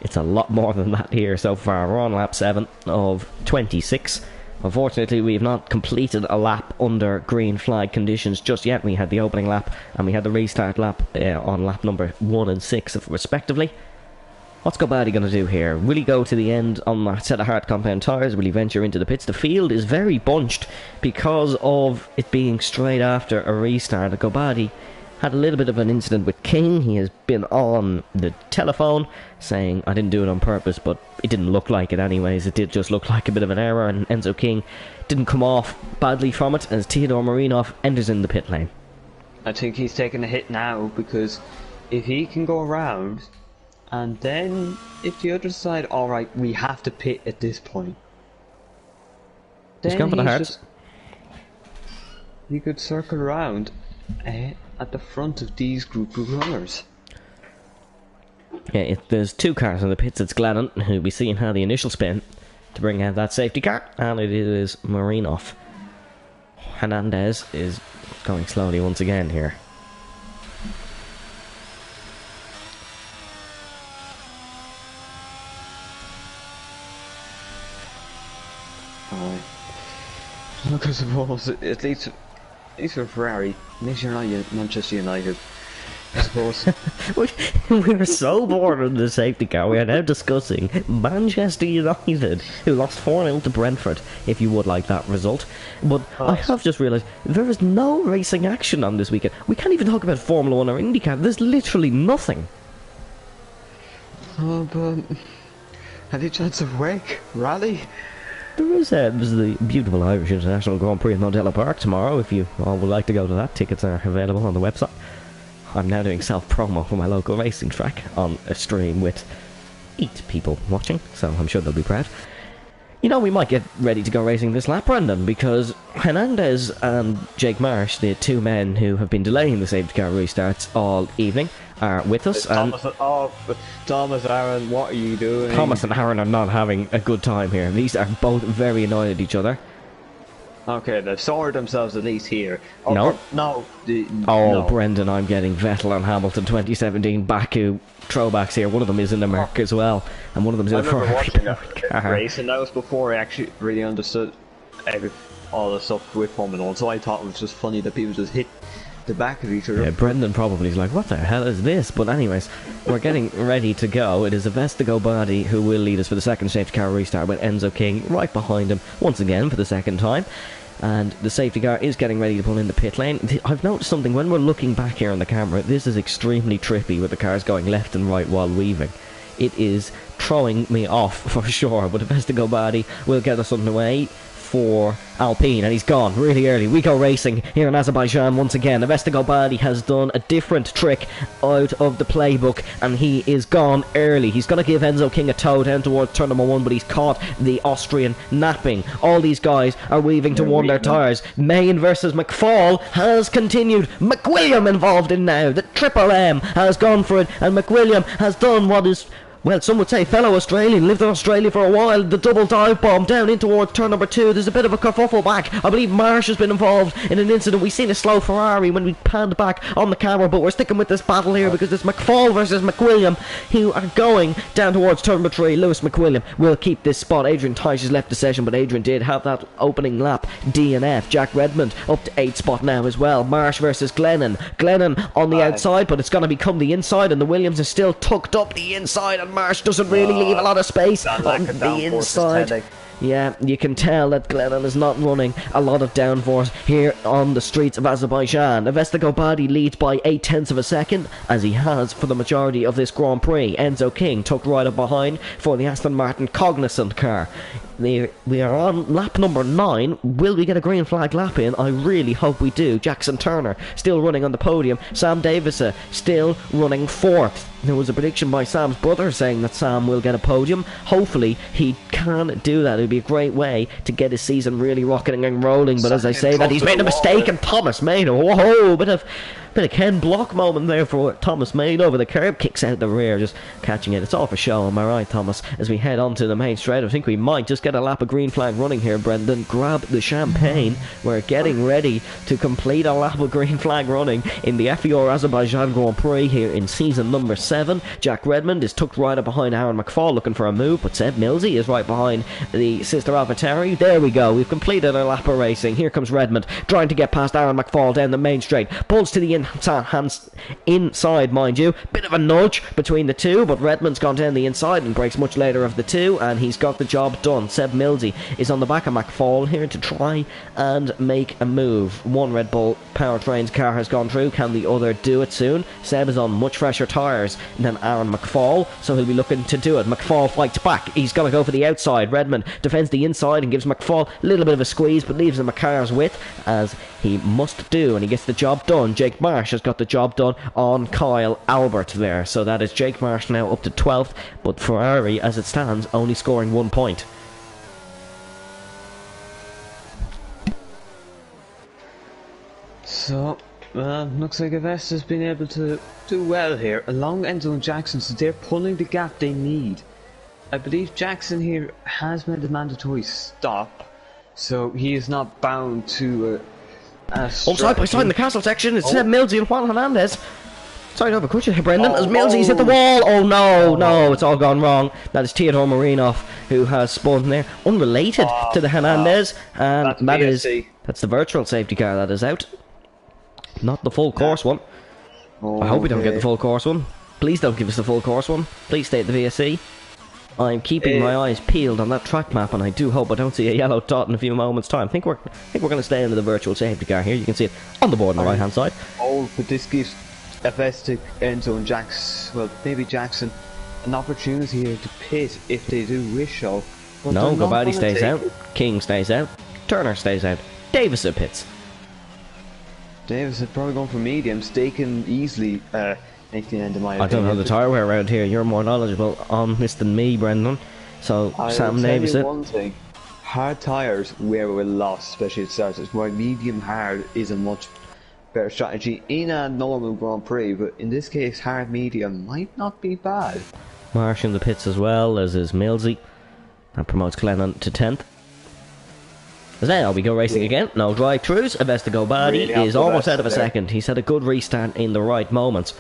it's a lot more than that here so far. We're on lap 7 of 26. Unfortunately, we have not completed a lap under green flag conditions just yet. We had the opening lap, and we had the restart lap on lap number 1 and 6, respectively. What's Gobadi going to do here? Will he go to the end on that set of hard compound tyres? Will he venture into the pits? The field is very bunched because of it being straight after a restart. Gobadi had a little bit of an incident with King. He has been on the telephone saying, I didn't do it on purpose, but it didn't look like it anyways. It did just look like a bit of an error, and Enzo King didn't come off badly from it as Theodore Marinov enters in the pit lane. I think he's taking a hit now, because if he can go around, and then if the other side, alright, we have to pit at this point. He's gone for the hearts. He could circle around at the front of these group of runners. Yeah, there's 2 cars in the pits. It's Glennon, who we see had the initial spin to bring out that safety car, and it is Marinoff. Hernandez is going slowly once again here. Look, I suppose, at least for Ferrari, Manchester United, I suppose. We were so bored of the safety car, we are now discussing Manchester United, who lost 4-0 to Brentford, if you would like that result. But I have just realised, there is no racing action on this weekend. We can't even talk about Formula 1 or IndyCar, there's literally nothing. Oh, but... any chance of WEC? Rally? There's the beautiful Irish International Grand Prix in Modella Park tomorrow. If you all would like to go to that, tickets are available on the website. I'm now doing self-promo for my local racing track on a stream with 8 people watching, so I'm sure they'll be proud. You know, we might get ready to go racing this lap, Brendan, because Hernandez and Jake Marsh, the 2 men who have been delaying the safety car restarts all evening, are with us. Thomas, Aaron, what are you doing? Thomas and Aaron are not having a good time here. These are both very annoyed at each other. Okay, they've sorted themselves at least here. No. No. Brendan, I'm getting Vettel and Hamilton 2017 Baku throwbacks here. One of them is in the Merc as well, and one of them's in a Ferrari car. Race, and that was before I actually really understood all the stuff with Formula 1, so I thought it was just funny that people just hit the back of each other. Yeah, Brendan probably is like, what the hell is this? But anyways, we're getting ready to go. It is Avesta Gobadi who will lead us for the second safety car restart, with Enzo King right behind him once again for the second time. And the safety car is getting ready to pull in the pit lane. I've noticed something when we're looking back here on the camera. This is extremely trippy with the cars going left and right while weaving. It is throwing me off for sure, but Avesta Gobadi will get us underway for Alpine, and he's gone really early. We go racing here in Azerbaijan once again. Avesta Gobadi has done a different trick out of the playbook, and he is gone early. He's going to give Enzo King a tow down towards turn number 1, but he's caught the Austrian napping. All these guys are weaving to warm their tyres. Main versus McFall has continued. McWilliam involved in now. The Triple M has gone for it, and McWilliam has done what is Well, some would say fellow Australian, lived in Australia for a while. The double dive bomb down in towards turn number 2. There's a bit of a kerfuffle back. I believe Marsh has been involved in an incident. We've seen a slow Ferrari when we panned back on the camera, but we're sticking with this battle here because it's McFall versus McWilliam who are going down towards turn number 3. Lewis McWilliam will keep this spot. Adrian Tice has left the session, but Adrian did have that opening lap DNF. Jack Redmond up to 8th spot now as well. Marsh versus Glennon. Glennon on the outside, but it's going to become the inside, and the Williams is still tucked up the inside, and Marsh doesn't really leave a lot of space on the inside. Yeah, you can tell that Glennon is not running a lot of downforce here on the streets of Azerbaijan. Avesta Gobadi leads by 0.8 of a second, as he has for the majority of this Grand Prix. Enzo King tucked right up behind for the Aston Martin Cognizant car. We are on lap number 9. Will we get a green flag lap in? I really hope we do. Jackson Turner still running on the podium. Sam Davison still running 4th. There was a prediction by Sam's brother saying that Sam will get a podium. Hopefully he can do that. It would be a great way to get his season really rocking and rolling. But as I say that, he's made a mistake, and Thomas made a whoa, bit of Ken Block moment there for Thomas made over the curb, kicks out the rear, just catching it. It's all for show, am I right, Thomas? As we head on to the main straight, I think we might just get a lap of green flag running here, Brendan. Grab the champagne. We're getting ready to complete a lap of green flag running in the FVR Azerbaijan Grand Prix here in season number 7. Jack Redmond is tucked right up behind Aaron McFall looking for a move, but Seb Millsy is right behind the sister AlphaTauri. There we go, we've completed a lap of racing. Here comes Redmond, trying to get past Aaron McFall down the main straight. Pulls to the inside, mind you. Bit of a nudge between the two, but Redmond's gone down the inside and breaks much later of the two, and he's got the job done. Seb Millsy is on the back of McFall here to try and make a move. One Red Bull Powertrains car has gone through. Can the other do it soon? Seb is on much fresher tyres than Aaron McFall, so he'll be looking to do it. McFall fights back. He's going to go for the outside. Redmond defends the inside and gives McFall a little bit of a squeeze, but leaves him a car's width, as he must do, and he gets the job done. Jake Marsh has got the job done on Kyle Albert there, so that is Jake Marsh now up to 12th, but Ferrari as it stands only scoring 1 point. So looks like Avesta's been able to do well here along Enzo and Jackson, so they're pulling the gap they need. I believe Jackson here has made a mandatory stop, so he is not bound to side by side in the castle section, it's Millsy and Juan Hernandez. Sorry to overcut you, Brendan, as Millsy's hit the wall. Oh no, it's all gone wrong. That is Theodore Marinov who has spun there, unrelated to the Hernandez, and that's the virtual safety car that is out. Not the full course one. I hope we don't get the full course one. Please don't give us the full course one. Please stay at the VSC. I'm keeping my eyes peeled on that track map, and I do hope I don't see a yellow dot in a few moments' time. I think we're going to stay into the virtual safety car here. You can see it on the board on the right hand side. Oh, but this gives Avesta, Enzo and well, maybe Jackson, an opportunity here to pit if they do wish so. But no, Gobadi stays out, King stays out, Turner stays out, Davison pits. Davison probably going for mediums. They can easily make the end of my opinion. I don't know the tyre wear around here. You're more knowledgeable on this than me, Brendan. So Sam Davison. One thing: hard tyres wear a loss, especially at starters. While medium hard is a much better strategy in a normal Grand Prix, but in this case, hard medium might not be bad. Marsh in the pits as well, as is Millsy. That promotes Glennon to 10th. As now we go racing again. No drive-throughs. Avesta Gobadi is almost out of a second. He's had a good restart in the right moments.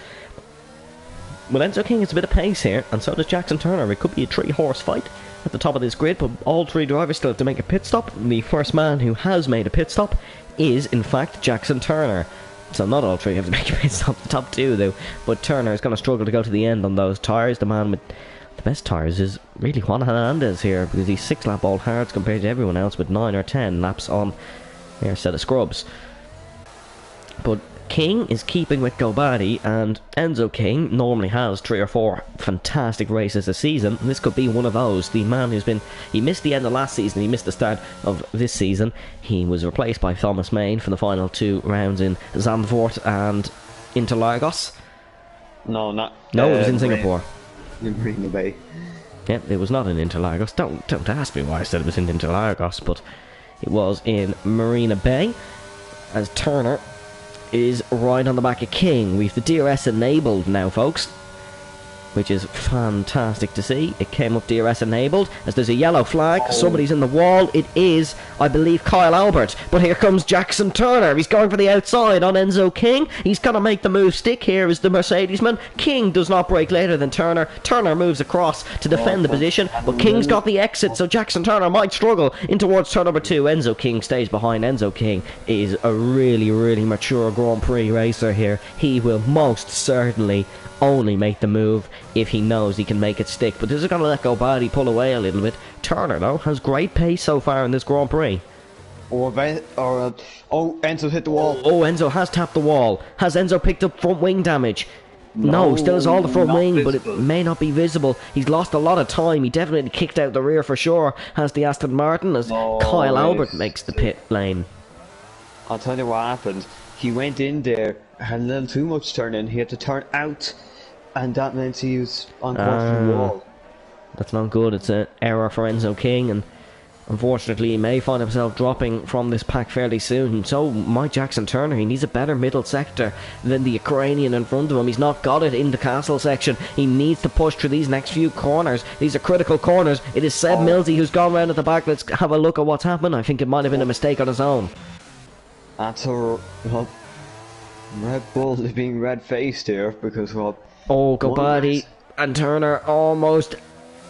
With Enzo King, it's a bit of pace here, and so does Jackson Turner. It could be a 3-horse fight at the top of this grid, but all 3 drivers still have to make a pit stop. The first man who has made a pit stop is, in fact, Jackson Turner. So not all 3 have to make a pit stop. The top 2 though, but Turner is going to struggle to go to the end on those tyres. The man with the best tyres is really Juan Hernandez here, because he's 6 lap old hards compared to everyone else with 9 or 10 laps on their set of scrubs. But King is keeping with Gobadi, and Enzo King normally has 3 or 4 fantastic races a season. This could be one of those. The man he missed the end of last season, he missed the start of this season. He was replaced by Thomas Main for the final 2 rounds in Zandvoort and Interlagos. No, it was in Singapore. In Marina Bay. Yeah, it was not in Interlagos. Don't ask me why I said it was in Interlagos, but it was in Marina Bay, as Turner is right on the back of King. We've the DRS enabled now, folks. which is fantastic to see. It came up DRS enabled as there's a yellow flag. Somebody's in the wall. It is, I believe, Kyle Albert. But here comes Jackson Turner. He's going for the outside on Enzo King. He's going to make the move stick here as the Mercedes-man. King does not brake later than Turner. Turner moves across to defend the position, but King's got the exit, so Jackson Turner might struggle in towards turn number 2. Enzo King stays behind. Enzo King is a really, really mature Grand Prix racer here. He will most certainly only make the move if he knows he can make it stick, but this is going to let Gobadi pull away a little bit. Turner, though, has great pace so far in this Grand Prix. Oh, Enzo hit the wall. Oh, Enzo has tapped the wall. Has Enzo picked up front wing damage? No, still has all the front wing, visible. But it may not be visible. He's lost a lot of time. He definitely kicked out the rear for sure. Has the Aston Martin as Kyle Albert makes the pit lane. I'll tell you what happened. He went in there, had a little too much turn in. He had to turn out, and that meant he was on course for the wall. That's not good. It's an error for Enzo King, and unfortunately he may find himself dropping from this pack fairly soon. So might Jackson Turner. He needs a better middle sector than the Ukrainian in front of him. He's not got it in the castle section. He needs to push through these next few corners. These are critical corners. It is Seb Millsy who's gone round at the back. Let's have a look at what's happened. I think it might have been a mistake on his own. That's a Red Bull is being red-faced here because Gobadi and Turner almost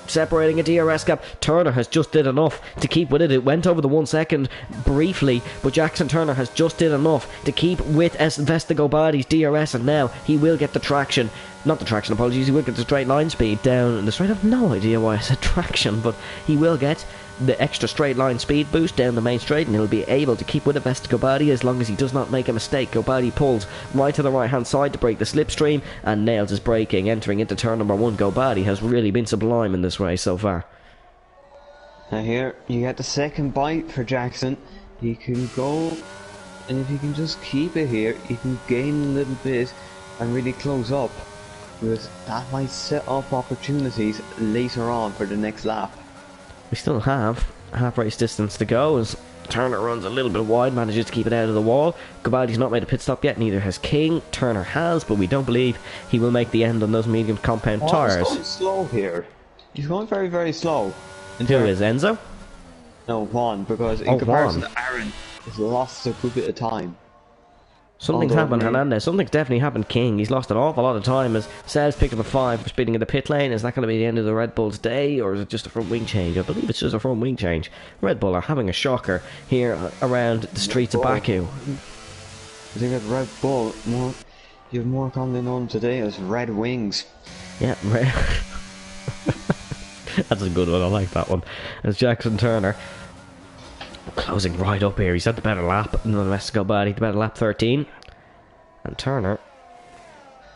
separating a DRS gap. Turner has just did enough to keep with it. It went over the 1 second briefly, but Jackson Turner has just did enough to keep with Vesta Gobadi's DRS, and now he will get the traction. Not the traction, apologies. He will get the straight line speed down the straight. I have no idea why I said traction, but he will get the extra straight line speed boost down the main straight, and he'll be able to keep with Vesta Gobadi as long as he does not make a mistake. Gobadi pulls right to the right hand side to break the slipstream and nails his braking. Entering into turn number 1, Gobadi has really been sublime in this race so far. Now here you get the second bite for Jackson. He can go, and if he can just keep it here, he can gain a little bit and really close up, because that might set up opportunities later on for the next lap. We still have half race distance to go as Turner runs a little bit wide, manages to keep it out of the wall. Gobadi's not made a pit stop yet, neither has King. Turner has, but we don't believe he will make the end on those medium compound tyres. He's going slow here. He's going very, very slow. Who is Enzo? No, Juan, because in comparison to Aaron, he's lost a good bit of time. Something's happened, Hernandez. Something's definitely happened, King. He's lost an awful lot of time as Seb's picked up a 5 for speeding in the pit lane. Is that going to be the end of the Red Bull's day, or is it just a front wing change? I believe it's just a front wing change. Red Bull are having a shocker here around the streets of Baku. I think that Red Bull, you have more commonly known today as Red Wings. Yeah, Red. That's a good one. I like that one. As Jackson Turner closing right up here. He's had the better lap than the rest of Gobadi, the better lap 13. And Turner,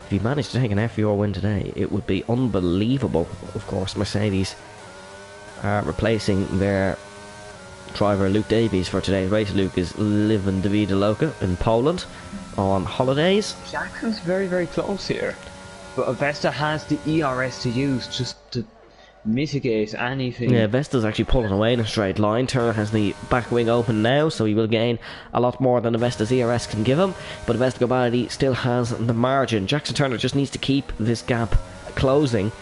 if he managed to take an FVR win today, it would be unbelievable. Of course, Mercedes are replacing their driver Luke Davies for today's race. Luke is living the vida loca in Poland on holidays. Jackson's very, very close here. But Vesta has the ERS to use just to mitigate anything. Yeah, Vesta's actually pulling away in a straight line. Turner has the back wing open now, so he will gain a lot more than Vesta's ERS can give him, but Vesta Gobadi still has the margin. Jackson Turner just needs to keep this gap closing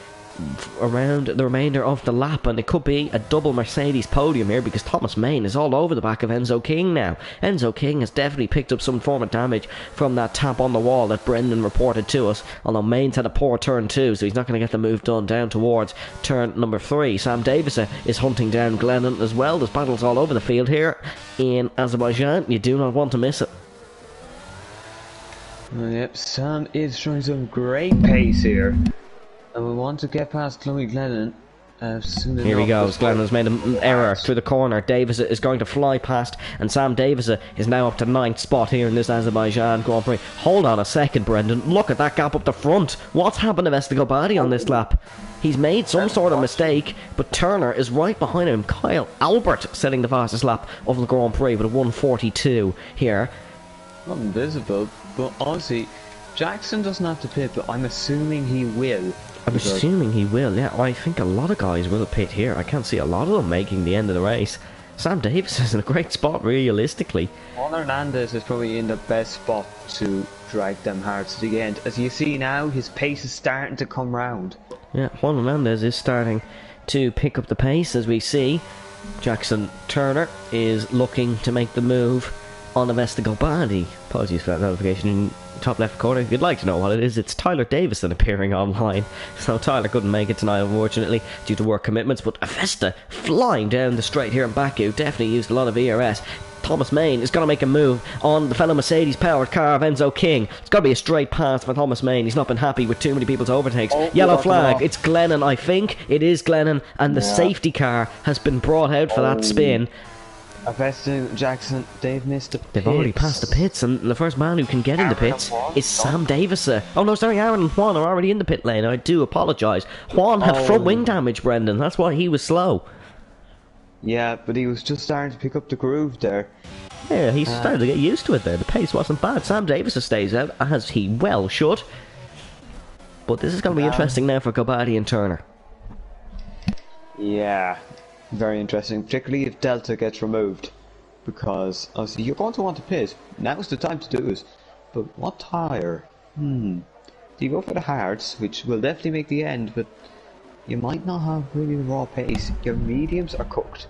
around the remainder of the lap, and it could be a double Mercedes podium here because Thomas Main is all over the back of Enzo King now. Enzo King has definitely picked up some form of damage from that tap on the wall that Brendan reported to us, although Main's had a poor turn 2, so he's not going to get the move done down towards turn number 3. Sam Davis is hunting down Glennon as well. There's battles all over the field here in Azerbaijan. You do not want to miss it. Yep, Sam is showing some great pace here. And we want to get past Chloe Glennon soon enough. Here he goes. Glennon's made an error through the corner. Davis is going to fly past, and Sam Davis is now up to 9th spot here in this Azerbaijan Grand Prix. Hold on a second, Brendan. Look at that gap up the front. What's happened to Vesta Gobadi on this lap? He's made some sort of mistake, but Turner is right behind him. Kyle Albert setting the fastest lap of the Grand Prix with a 1:42 here. Not invisible, but honestly, Jackson doesn't have to pit, but I'm assuming he will. I'm assuming he will, yeah. I think a lot of guys will pit here. I can't see a lot of them making the end of the race. Sam Davis is in a great spot, realistically. Juan Hernandez is probably in the best spot to drag them hard to the end. As you see now, his pace is starting to come round. Yeah, Juan Hernandez is starting to pick up the pace, as we see. Jackson Turner is looking to make the move on Avesta Gobadi. Apologies for that notification in top left corner. If you'd like to know what it is, it's Tyler Davison appearing online. So Tyler couldn't make it tonight, unfortunately, due to work commitments, but Avesta flying down the straight here in Baku. Definitely used a lot of ERS. Thomas Main is going to make a move on the fellow Mercedes-powered car of Enzo King. It's got to be a straight pass for Thomas Main. He's not been happy with too many people's overtakes. Yellow flag. It's Glennon, I think. It is Glennon, and the safety car has been brought out for that spin. Avesta, Jackson, they've missed the pits. They've already passed the pits, and the first man who can get in the pits is Sam Davison. Oh no, sorry, Aaron and Juan are already in the pit lane. I do apologise. Juan had front wing damage, Brendan. That's why he was slow. Yeah, but he was just starting to pick up the groove there. Yeah, he's starting to get used to it there. The pace wasn't bad. Sam Davison stays out, as he well should. But this is going to be interesting now for Gobadi and Turner. Yeah, very interesting, particularly if Delta gets removed. Because, obviously, you're going to want to pit. Now's the time to do it. But what tyre? Do you go for the hards, which will definitely make the end, but you might not have really raw pace. Your mediums are cooked.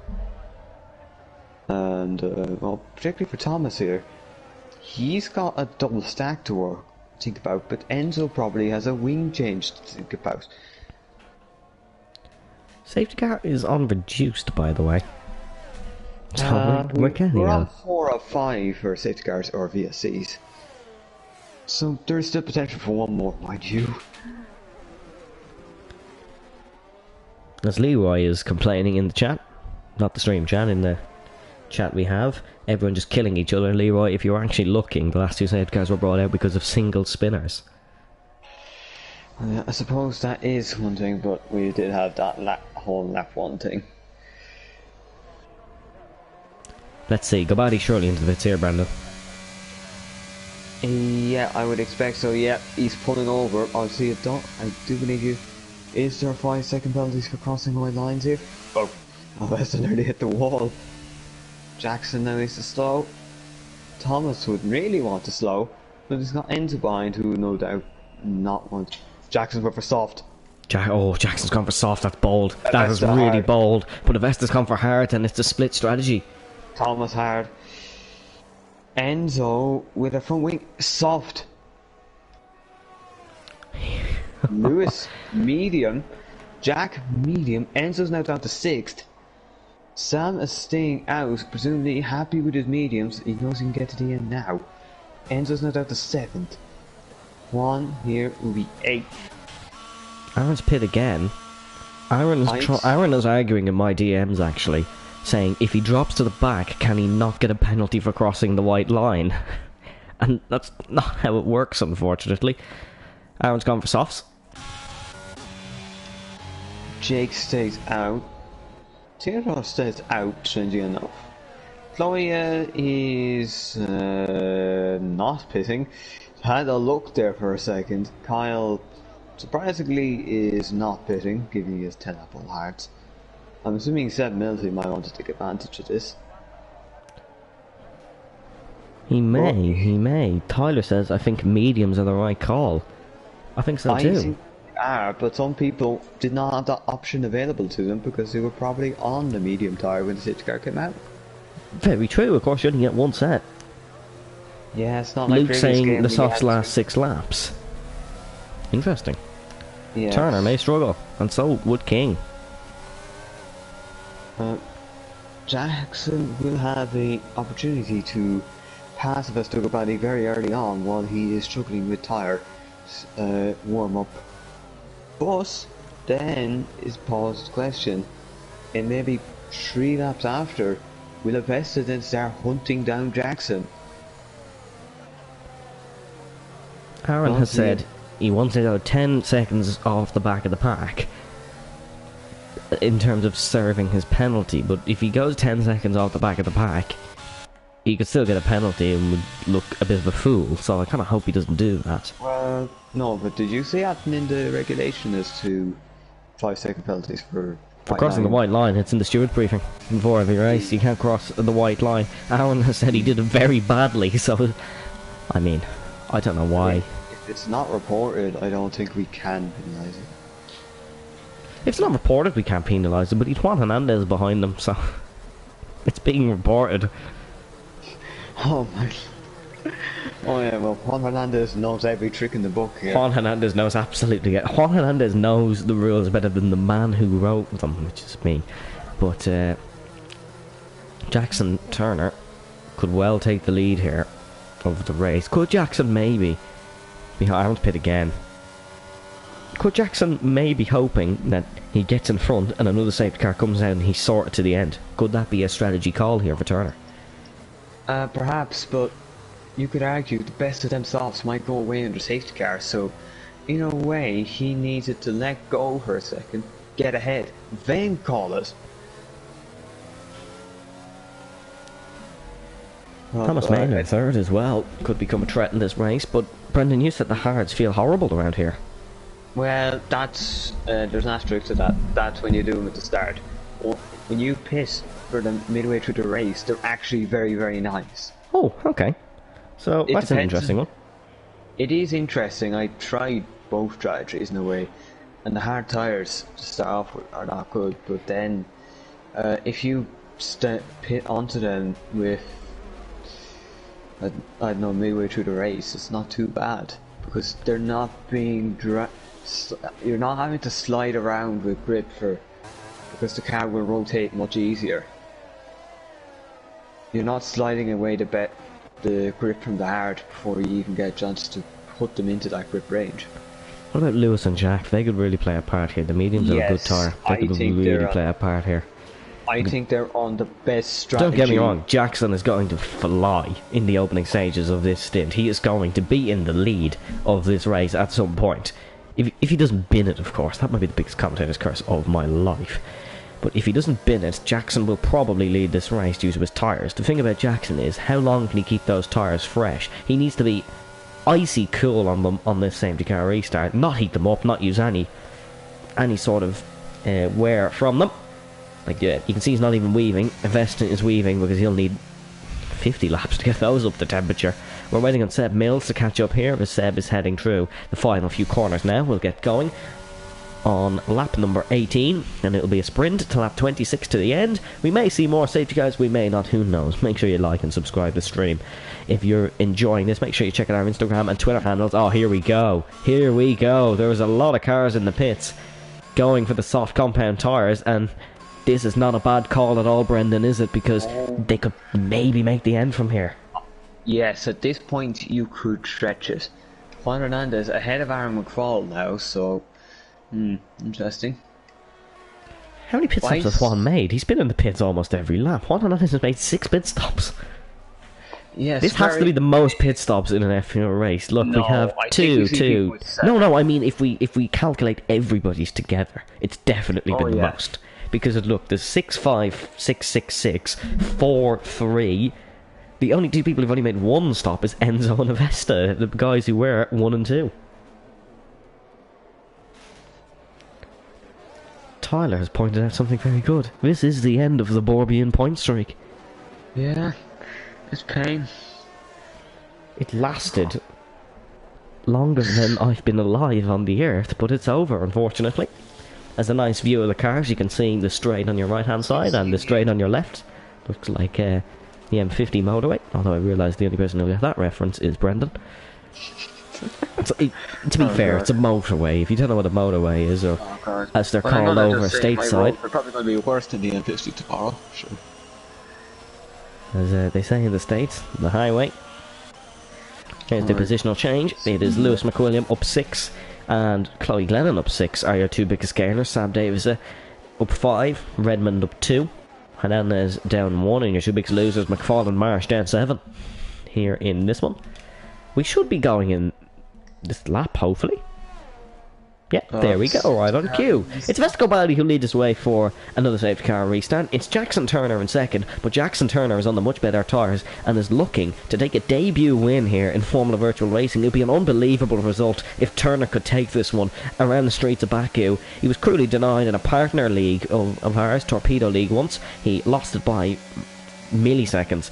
And, well, particularly for Thomas here, he's got a double stack to think about, but Enzo probably has a wing change to think about. Safety car is on reduced, by the way. So we're on 4 of 5 for safety cars or VSCs. So there's still potential for one more, mind you. As Leroy is complaining in the chat, not the stream chat, in the chat we have, everyone just killing each other. Leroy, if you're actually looking, the last 2 safety cars were brought out because of single spinners. I suppose that is one thing, but we did have that whole lap 1 thing. Let's see, Gobadi surely into the pits here, Brandon. Yeah, I would expect so. Yeah, he's pulling over. Obviously, I do believe you. Is there 5-second penalties for crossing white lines here? Oh, Weston nearly hit the wall. Jackson now needs to slow. Thomas would really want to slow, but he's got Enzo behind, who no doubt not want. Jackson's went for soft. Jackson's gone for soft. That's bold. That is really hard. Bold. But Avesta's gone for hard, and it's a split strategy. Thomas hard. Enzo with a front wing soft. Lewis medium. Jack medium. Enzo's now down to 6th. Sam is staying out, presumably happy with his mediums. He knows he can get to the end now. Enzo's now down to 7th. Juan here will be 8th. Aaron's pit again. Aaron is arguing in my DMs actually, saying if he drops to the back, can he not get a penalty for crossing the white line? And that's not how it works, unfortunately. Aaron's gone for softs. Jake stays out. Theodore stays out, strangely enough. Chloe is not pitting. Had a look there for a second. Kyle, surprisingly, is not pitting, giving his 10 apple hearts. I'm assuming Seb Milty might want to take advantage of this. He may. Tyler says, I think mediums are the right call. I think so too. I think they are, but some people did not have that option available to them because they were probably on the medium tyre when the safety car came out. Very true, of course you only get one set. Yeah, it's not like Luke saying the softs last 6 laps. Interesting. Yeah. Turner may struggle, and so would King. Jackson will have the opportunity to pass Avesta Gobadi very early on while he is struggling with tyre warm up. But then is paused question, and maybe 3 laps after, will Avesta then start hunting down Jackson? Aaron has said he wants to go 10 seconds off the back of the pack in terms of serving his penalty, but if he goes 10 seconds off the back of the pack, he could still get a penalty and would look a bit of a fool, so I kind of hope he doesn't do that. Well, no, but did you see that in the regulation as to 5-second penalties for crossing the white line? It's in the stewards briefing before every race. You can't cross the white line. Aaron has said he did it very badly, so I mean, I don't know why. If it's not reported, I don't think we can penalise it. If it's not reported, we can't penalise him, but he's Juan Hernandez behind him, so it's being reported. Oh my. Oh yeah, well, Juan Hernandez knows every trick in the book here. Juan Hernandez knows absolutely. Juan Hernandez knows the rules better than the man who wrote them, which is me. But Jackson Turner could well take the lead here over the race. Could Jackson maybe be arms pit again? Could Jackson maybe hoping that he gets in front and another safety car comes out and he's sorted to the end? Could that be a strategy call here for Turner? Perhaps, but you could argue the best of them softs might go away under safety car, so in a way he needed to let go for a second, get ahead, then call it. Thomas Maynard in third as well could become a threat in this race, but Brendan, you said the hards feel horrible around here. Well, that's there's an asterisk to that. That's when you do them at the start. When you pit for them midway through the race, they're actually very, very nice. Oh, okay. So that's an interesting one. It is interesting. I tried both strategies in a way, and the hard tyres to start off with are not good. But then, if you pit onto them with, I don't know, midway through the race, it's not too bad because they're not being you're not having to slide around with grip because the car will rotate much easier. You're not sliding away the grip from the hard before you even get a chance to put them into that grip range. What about Lewis and Jack? They could really play a part here. The mediums are a good tyre. They could really play a part here. I think they're on the best strategy. Don't get me wrong, Jackson is going to fly in the opening stages of this stint. He is going to be in the lead of this race at some point. If he doesn't bin it, of course, that might be the biggest commentator's curse of my life. But if he doesn't bin it, Jackson will probably lead this race due to his tyres. The thing about Jackson is, how long can he keep those tyres fresh? He needs to be icy cool on them on this safety car restart, not heat them up, not use any sort of wear from them. Like, yeah, you can see he's not even weaving. Veston is weaving because he'll need 50 laps to get those up to temperature. We're waiting on Seb Mills to catch up here, as Seb is heading through the final few corners now. We'll get going on lap number 18, and it'll be a sprint to lap 26 to the end. We may see more safety cars, we may not, who knows. Make sure you like and subscribe to the stream if you're enjoying this. Make sure you check out our Instagram and Twitter handles. Oh, here we go. Here we go. There was a lot of cars in the pits going for the soft compound tyres, and this is not a bad call at all, Brendan, is it? Because they could maybe make the end from here. Yes, at this point you could stretch it. Juan Hernandez ahead of Aaron McFall now, so interesting. How many pit stops has Juan made? He's been in the pits almost every lap. Juan Hernandez has made 6 pit stops. Yes, this has to be the most pit stops in an FVR race. Look, we have two. No, I mean if we calculate everybody's together, it's definitely been the most. Because look, there's 6-5, 6-6-6, 4-3. The only 2 people who've only made 1 stop is Enzo and Avesta, the guys who were 1 and 2. Tyler has pointed out something very good. This is the end of the Borbian point streak. Yeah, it's pain. It lasted longer than I've been alive on the earth, but it's over, unfortunately. As a nice view of the cars, you can see the straight on your right hand side and the straight on your left. Looks like the M50 motorway, although I realise the only person who got that reference is Brendan. To be fair, it's a motorway. If you don't know what a motorway is, or as they're called over stateside, they're probably going to be worse than the M50 tomorrow. Sure. As they say in the States, the highway. Here's the positional change. It is Lewis McWilliam up 6 and Chloe Glennon up 6 are your 2 biggest gainers. Sam Davis up 5, Redmond up 2, Hernandez down 1, and your 2 biggest losers, McFall and Marsh, down 7 here in this one. We should be going in this lap, hopefully. Yeah, there we go, right on cue. It's Vesco Baldi who leads us away for another safety car restart. It's Jackson Turner in second, but Jackson Turner is on the much better tyres and is looking to take a debut win here in Formula Virtual Racing. It would be an unbelievable result if Turner could take this one around the streets of Baku. He was cruelly denied in a partner league of ours, Torpedo League, once. He lost it by milliseconds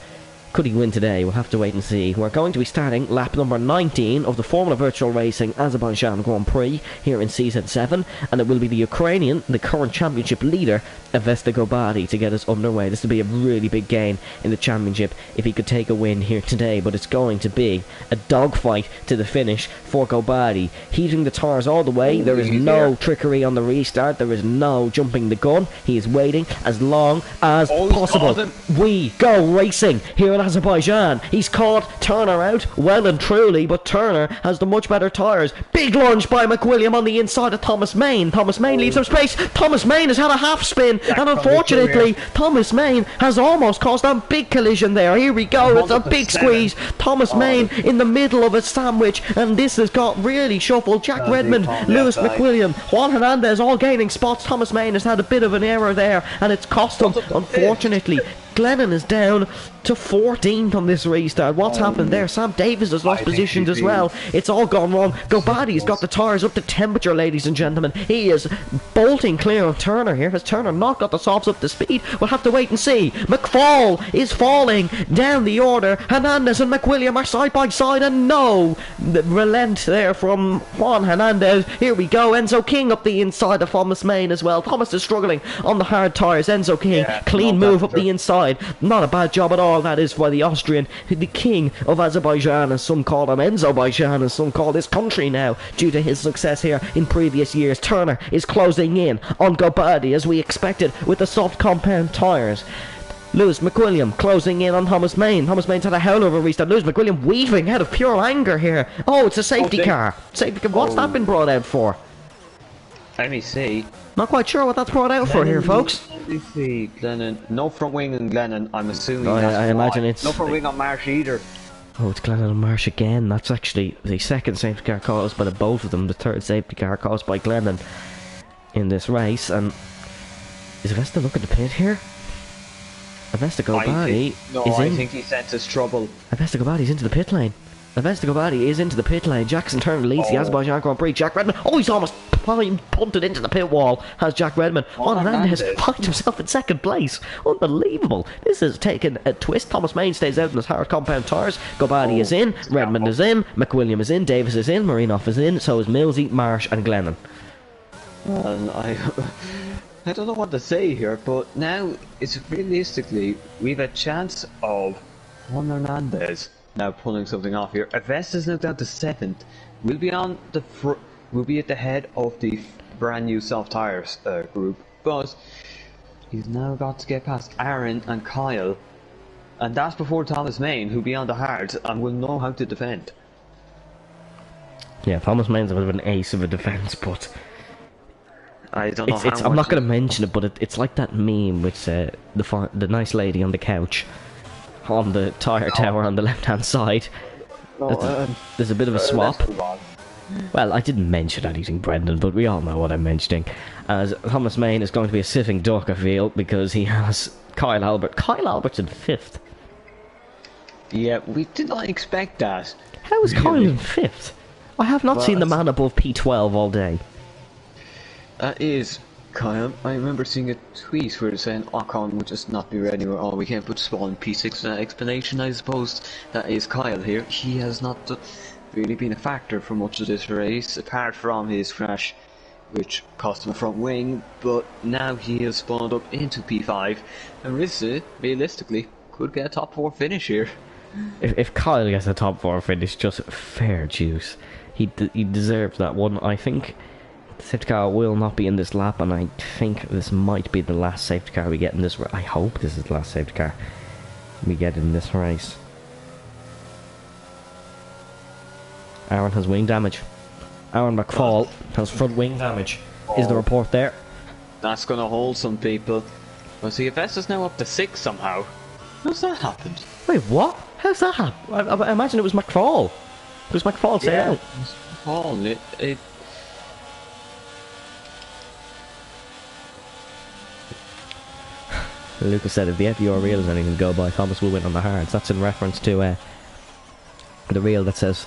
Could he win today? We'll have to wait and see. We're going to be starting lap number 19 of the Formula Virtual Racing Azerbaijan Grand Prix here in CZ7, and it will be the Ukrainian, the current championship leader, Avesta Gobadi, to get us underway. This will be a really big gain in the championship if he could take a win here today, but it's going to be a dogfight to the finish for Gobadi. Heating the tyres all the way. There is no trickery on the restart. There is no jumping the gun. He is waiting as long as possible. We go racing here in Azerbaijan. He's caught Turner out well and truly, but Turner has the much better tyres. Big lunge by McWilliam on the inside of Thomas Main. Thomas Main leaves some space. Thomas Main has had a half spin, and unfortunately Thomas Main has almost caused a big collision there. Here we go, it's a big squeeze. Thomas Main in the middle of a sandwich, and this has got really shuffled. Jack Redmond, Lewis McWilliam, Juan Hernandez all gaining spots. Thomas Main has had a bit of an error there, and it's cost him, unfortunately. Glennon is down to 14th on this restart. What's happened there? Sam Davis has lost positions as well. It's all gone wrong. Gobadi's got the tyres up to temperature, ladies and gentlemen. He is bolting clear of Turner here. Has Turner not got the softs up to speed? We'll have to wait and see. McFall is falling down the order. Hernandez and McWilliam are side by side, and no relent there from Juan Hernandez. Here we go. Enzo King up the inside of Thomas Main as well. Thomas is struggling on the hard tyres. Enzo King, clean move up the inside. Not a bad job at all, that is, for the Austrian, the king of Azerbaijan, as some call him, Enzobajan, as some call this country now, due to his success here in previous years. Turner is closing in on Gobadi, as we expected, with the soft compound tyres. Lewis McWilliam closing in on Thomas Main. Thomas Main's had a hell of a restart. Lewis McWilliam weaving out of pure anger here. Oh, it's a safety car. Safety car. What's that been brought out for? Let me see. Not quite sure what that's brought out for here, folks. Let me see. Glennon. No front wing on Glennon, I'm assuming. I imagine it's... No front wing on Marsh either. Oh, it's Glennon and Marsh again. That's actually the second safety car caused by the both of them. The third safety car caused by Glennon in this race. And is Avesta looking to pit here? Avesta Gobadi is in. I think he senses trouble. Avesta Gobadi's into the pit lane. Avesta Gobadi is into the pit lane. Jackson Turner leads the Azerbaijan Grand Prix. Jack Redmond, oh, he's almost punted into the pit wall, has Jack Redmond. Juan Hernandez finds himself in second place. Unbelievable. This has taken a twist. Thomas Main stays out in his hard compound tyres. Gobadi is in, Redmond is in, McWilliam is in, Davis is in, Marinov is in, so is Millsy, Marsh and Glennon. I don't know what to say here, but now it's realistically we've a chance of Juan Hernandez now pulling something off here. Avesta's now down to 7th. We'll be on the we'll be at the head of the brand new soft tyres group, but he's now got to get past Aaron and Kyle, and that's before Thomas Main, who'll be on the hard and will know how to defend. Yeah, Thomas Main's a bit of an ace of a defence, but I don't know. I'm not going to mention it, but it's like that meme with the nice lady on the couch on the tyre tower on the left hand side. There's a bit of a swap. Well, I didn't mention anything, Brendan, but we all know what I'm mentioning. As Thomas Main is going to be a sitting duck, I feel, because he has Kyle Albert. Kyle Albert's in 5th. Yeah, we did not expect that. How is Kyle in 5th? I have not seen the man above P12 all day. That is Kyle. I remember seeing a tweet where they're saying Ocon would just not be ready, or we can't put Spawn in P6. Explanation, I suppose. That is Kyle here. He has not really been a factor for much of this race, apart from his crash, which cost him a front wing, but now he has spawned up into P5, and Rissa, realistically, could get a top 4 finish here. If Kyle gets a top 4 finish, just fair juice. He deserves that one. I think the safety car will not be in this lap, and I think this might be the last safety car we get in this race. I hope this is the last safety car we get in this race. Aaron has wing damage. Aaron McFall has front wing damage. Is the report there? That's going to hold some people. Well, see, if S is now up to 6 somehow. How's that happened? Wait, what? How's that happen? I imagine it was McFall. It was McFall say out. McFall, it Lucas said if the FVR reel is anything to go by, Thomas will win on the hards. That's in reference to the reel that says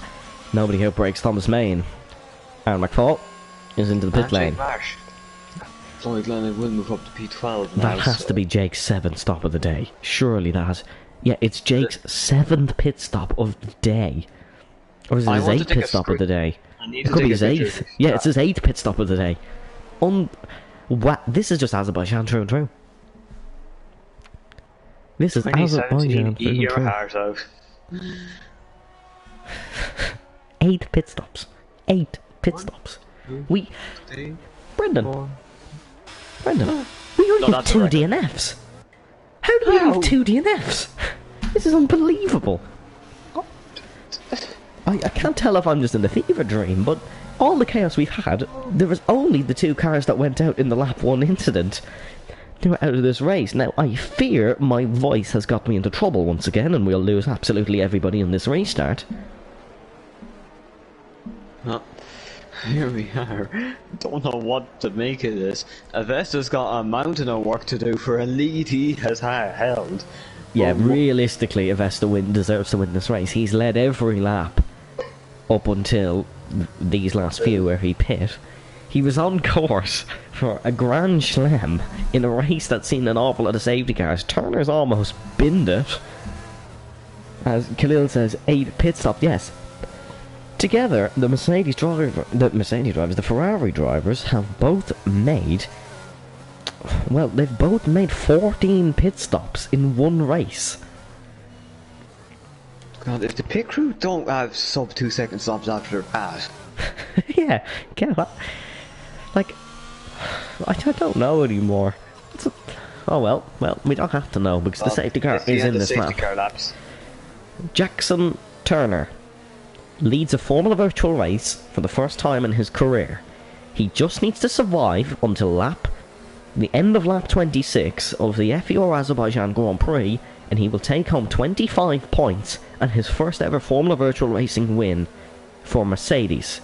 nobody outbreaks Thomas Main. Aaron McFall is into the pit lane. Floyd Glennon will move up to P12 now. That has to be Jake's 7th stop of the day. Surely that. Yeah, it's Jake's 7th pit stop of the day. Or is it his 8th pit stop of the day? It could be his 8th. Yeah, it's his 8th pit stop of the day. This is just Azerbaijan through and through. This is Azerbaijan through and through. Heart out. 8 pit stops. 8 pit stops. Brendan, we only have 2 DNFs. How do we have 2 DNFs? This is unbelievable. I can't tell if I'm just in a fever dream, but all the chaos we've had, there was only the 2 cars that went out in the lap 1 incident who were out of this race. Now, I fear my voice has got me into trouble once again, and we'll lose absolutely everybody in this restart. Well, here we are. Don't know what to make of this. Avesta's got a mountain of work to do for a lead he has held. Yeah, realistically, Avesta deserves to win this race. He's led every lap up until these last few where he pit. He was on course for a Grand Slam in a race that's seen an awful lot of safety cars. Turner's almost binned it. As Khalil says, 8 pit stop, yes. Together, the Ferrari drivers have both made... Well, they've both made 14 pit stops in one race. God, if the pit crew don't have sub 2 second stops after their pass. Yeah, like, I don't know anymore. Oh well, we don't have to know because the safety car is in this map. Jackson Turner leads a Formula Virtual race for the first time in his career. He just needs to survive until the end of lap 26 of the FVR Azerbaijan Grand Prix, and he will take home 25 points and his first ever Formula Virtual Racing win for Mercedes,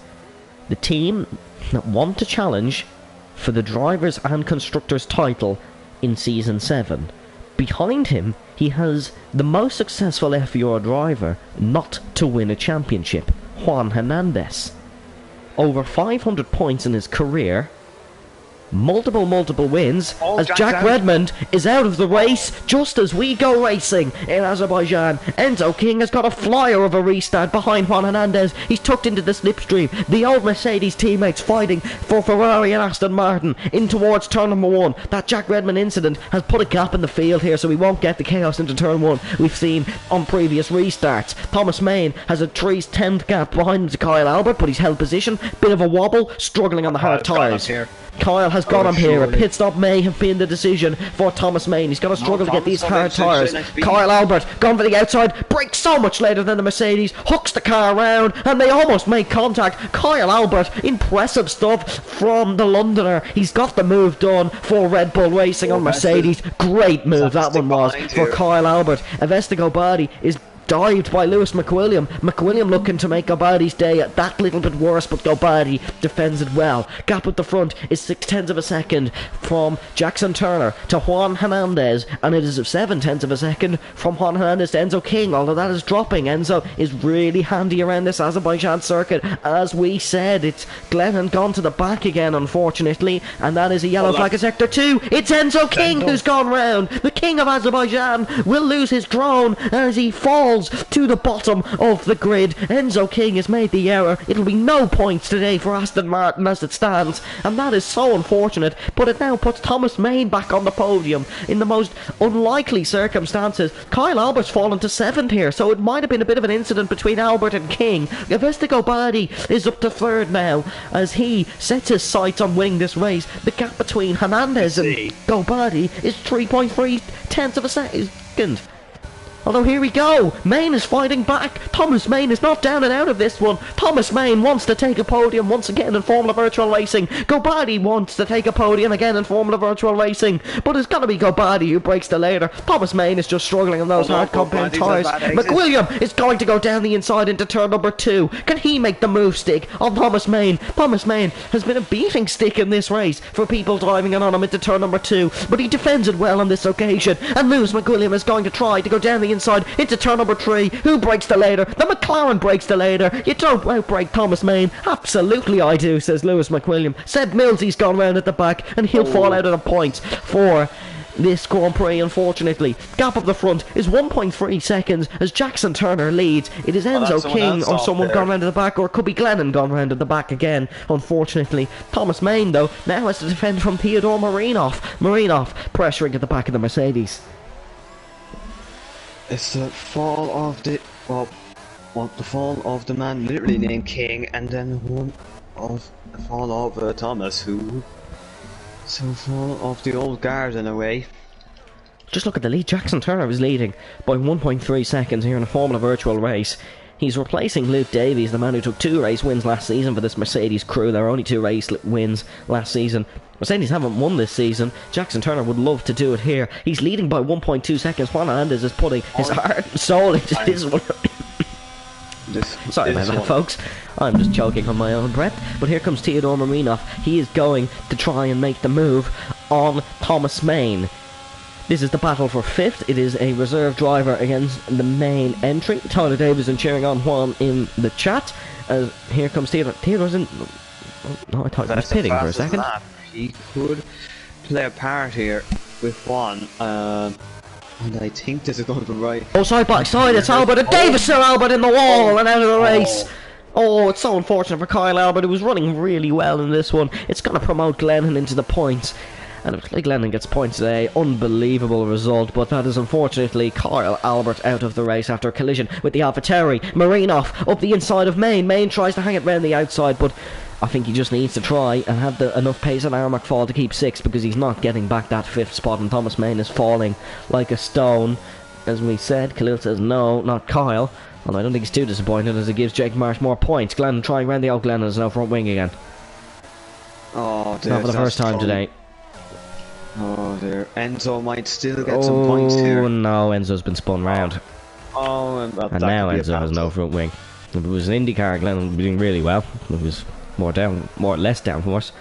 the team that want to challenge for the drivers and constructors title in Season 7. Behind him, he has the most successful FVR driver not to win a championship, Juan Hernandez. Over 500 points in his career, multiple wins, as Jack Redmond is out of the race just as we go racing in Azerbaijan. Enzo King has got a flyer of a restart behind Juan Hernandez. He's tucked into the slipstream. The old Mercedes teammates fighting for Ferrari and Aston Martin in towards turn number 1. That Jack Redmond incident has put a gap in the field here, so we won't get the chaos into turn 1 we've seen on previous restarts. Thomas Main has a 3/10 gap behind him to Kyle Albert, but he's held position. Bit of a wobble, struggling on the hard tyres. Kyle has got him here. A pit stop may have been the decision for Thomas Main. He's going to struggle to get these hard tyres. Kyle Albert gone for the outside, brakes so much later than the Mercedes, hooks the car around, and they almost make contact. Kyle Albert, impressive stuff from the Londoner. He's got the move done for Red Bull Racing on Mercedes. Great move that one was for Kyle Albert. Avesta Gobadi is dived by Lewis McWilliam. McWilliam looking to make Gobadi's day that little bit worse, but Gobadi defends it well. Gap at the front is 0.6 of a second from Jackson Turner to Juan Hernandez, and it is 0.7 of a second from Juan Hernandez to Enzo King, although that is dropping. Enzo is really handy around this Azerbaijan circuit. As we said, it's Glennon gone to the back again, unfortunately, and that is a yellow flag at sector 2. It's Enzo King who's gone round. The king of Azerbaijan will lose his drone as he falls to the bottom of the grid. Enzo King has made the error. It'll be no points today for Aston Martin as it stands, and that is so unfortunate, but it now puts Thomas Main back on the podium in the most unlikely circumstances. Kyle Albert's fallen to 7th here, so it might have been a bit of an incident between Albert and King. Avesta Gobadi is up to 3rd now as he sets his sights on winning this race. The gap between Hernandez and Gobadi is 3.3 of a second. Although here we go, Main is fighting back. Thomas Main is not down and out of this one. Thomas Main wants to take a podium once again in Formula Virtual Racing. Gobadi wants to take a podium again in Formula Virtual Racing, but it's going to be Gobadi who breaks the ladder. Thomas Main is just struggling on those hard compound tyres. McWilliam is going to go down the inside into turn number 2. Can he make the move stick on Thomas Main? Thomas Main has been a beating stick in this race for people driving on him into turn number 2, but he defends it well on this occasion, and Lewis McWilliam is going to try to go down the inside into turn number 3. Who breaks the ladder? The McLaren breaks the ladder. You don't outbreak Thomas Main. Absolutely I do, says Lewis McWilliam. Seb Millsy's gone round at the back, and he'll fall out of the points for this Grand Prix, unfortunately. Gap up the front is 1.3 seconds as Jackson Turner leads. It is Enzo King or someone gone round to the back, or it could be Glennon gone round to the back again, unfortunately. Thomas Main, though, now has to defend from Theodore Marinov. Marinov pressuring at the back of the Mercedes. It's the fall of the... the fall of the man literally named King, and then one of the fall of Thomas, who... So fall of the old guard in a way. Just look at the lead. Jackson Turner is leading by 1.3 seconds here in a Formula Virtual race. He's replacing Luke Davies, the man who took 2 race wins last season for this Mercedes crew. There were only 2 race wins last season. Mercedes haven't won this season. Jackson Turner would love to do it here. He's leading by 1.2 seconds. Juan Hernandez is putting his heart and soul into this one. Sorry about that, folks. I'm just choking on my own breath. But here comes Theodore Marinov. He is going to try and make the move on Thomas Main. This is the battle for 5th. It is a reserve driver against the main entry. Tyler Davison cheering on Juan in the chat. Here comes Theodore. Theodore's in... Oh, I thought he was pitting for a second. He could play a part here with Juan. And I think this is going to be right. Oh, side by side, it's Albert and Davison. Albert in the wall and out of the race. Oh, it's so unfortunate for Kyle Albert, who was running really well in this one. It's going to promote Glennon into the points. And it looks like Glennon gets points today. Unbelievable result, but that is unfortunately Kyle Albert out of the race after a collision with the AlphaTauri. Marinov up the inside of Main. Main tries to hang it round the outside, but I think he just needs to try and have enough pace on Aaron McFall to keep 6, because he's not getting back that 5th spot, and Thomas Main is falling like a stone. As we said, Khalil says no, not Kyle. And I don't think he's too disappointed, as it gives Jake Marsh more points. Glennon trying round the out. Glennon is now front wing again. Oh dear. Not for the first time today. Oh dear. Enzo might still get some points here. Oh no, Enzo's been spun round. Oh, and now Enzo has no front wing. If it was an IndyCar, Glennon would be doing really well. It was more or less downforce.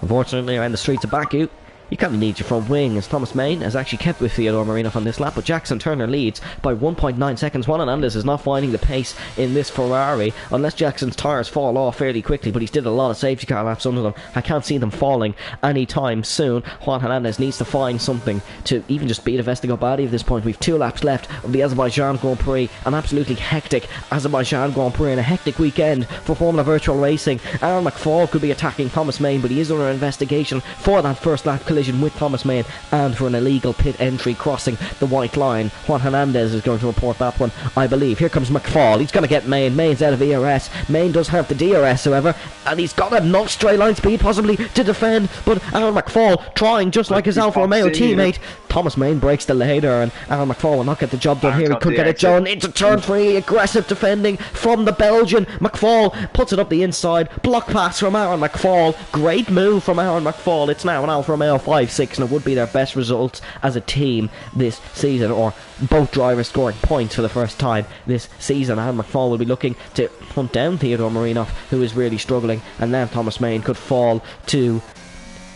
Unfortunately, around the streets of Baku, you kind of need your front wing, as Thomas Main has actually kept with Theodore Marinov on this lap, but Jackson Turner leads by 1.9 seconds. Juan Hernandez is not finding the pace in this Ferrari, unless Jackson's tyres fall off fairly quickly, but he's did a lot of safety car laps under them. I can't see them falling anytime soon. Juan Hernandez needs to find something to even just beat a Vestager body at this point. We've 2 laps left of the Azerbaijan Grand Prix, an absolutely hectic Azerbaijan Grand Prix and a hectic weekend for Formula Virtual Racing. Aaron McFall could be attacking Thomas Main, but he is under investigation for that first lap collision with Thomas Main and for an illegal pit entry crossing the white line. Juan Hernandez is going to report that one, I believe. Here comes McFall. He's going to get Main. Main's out of ERS. Main does have the DRS, however, and he's got enough straight line speed possibly to defend, but Aaron McFall trying just like his Alfa Romeo teammate. Thomas Main breaks the ladder, and Aaron McFall will not get the job done here. He could get it done into turn 3. Aggressive defending from the Belgian. McFall puts it up the inside. Block pass from Aaron McFall. Great move from Aaron McFall. It's now an Alfa Romeo 5-6, and it would be their best results as a team this season, or both drivers scoring points for the first time this season. Aaron McFall will be looking to hunt down Theodore Marinov, who is really struggling, and then Thomas Main could fall to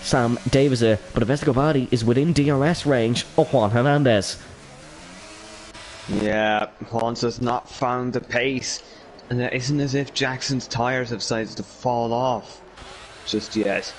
Sam Davis, but Vestager body is within DRS range of Juan Hernandez. Yeah, Juan's has not found the pace, and it isn't as if Jackson's tyres have decided to fall off just yet.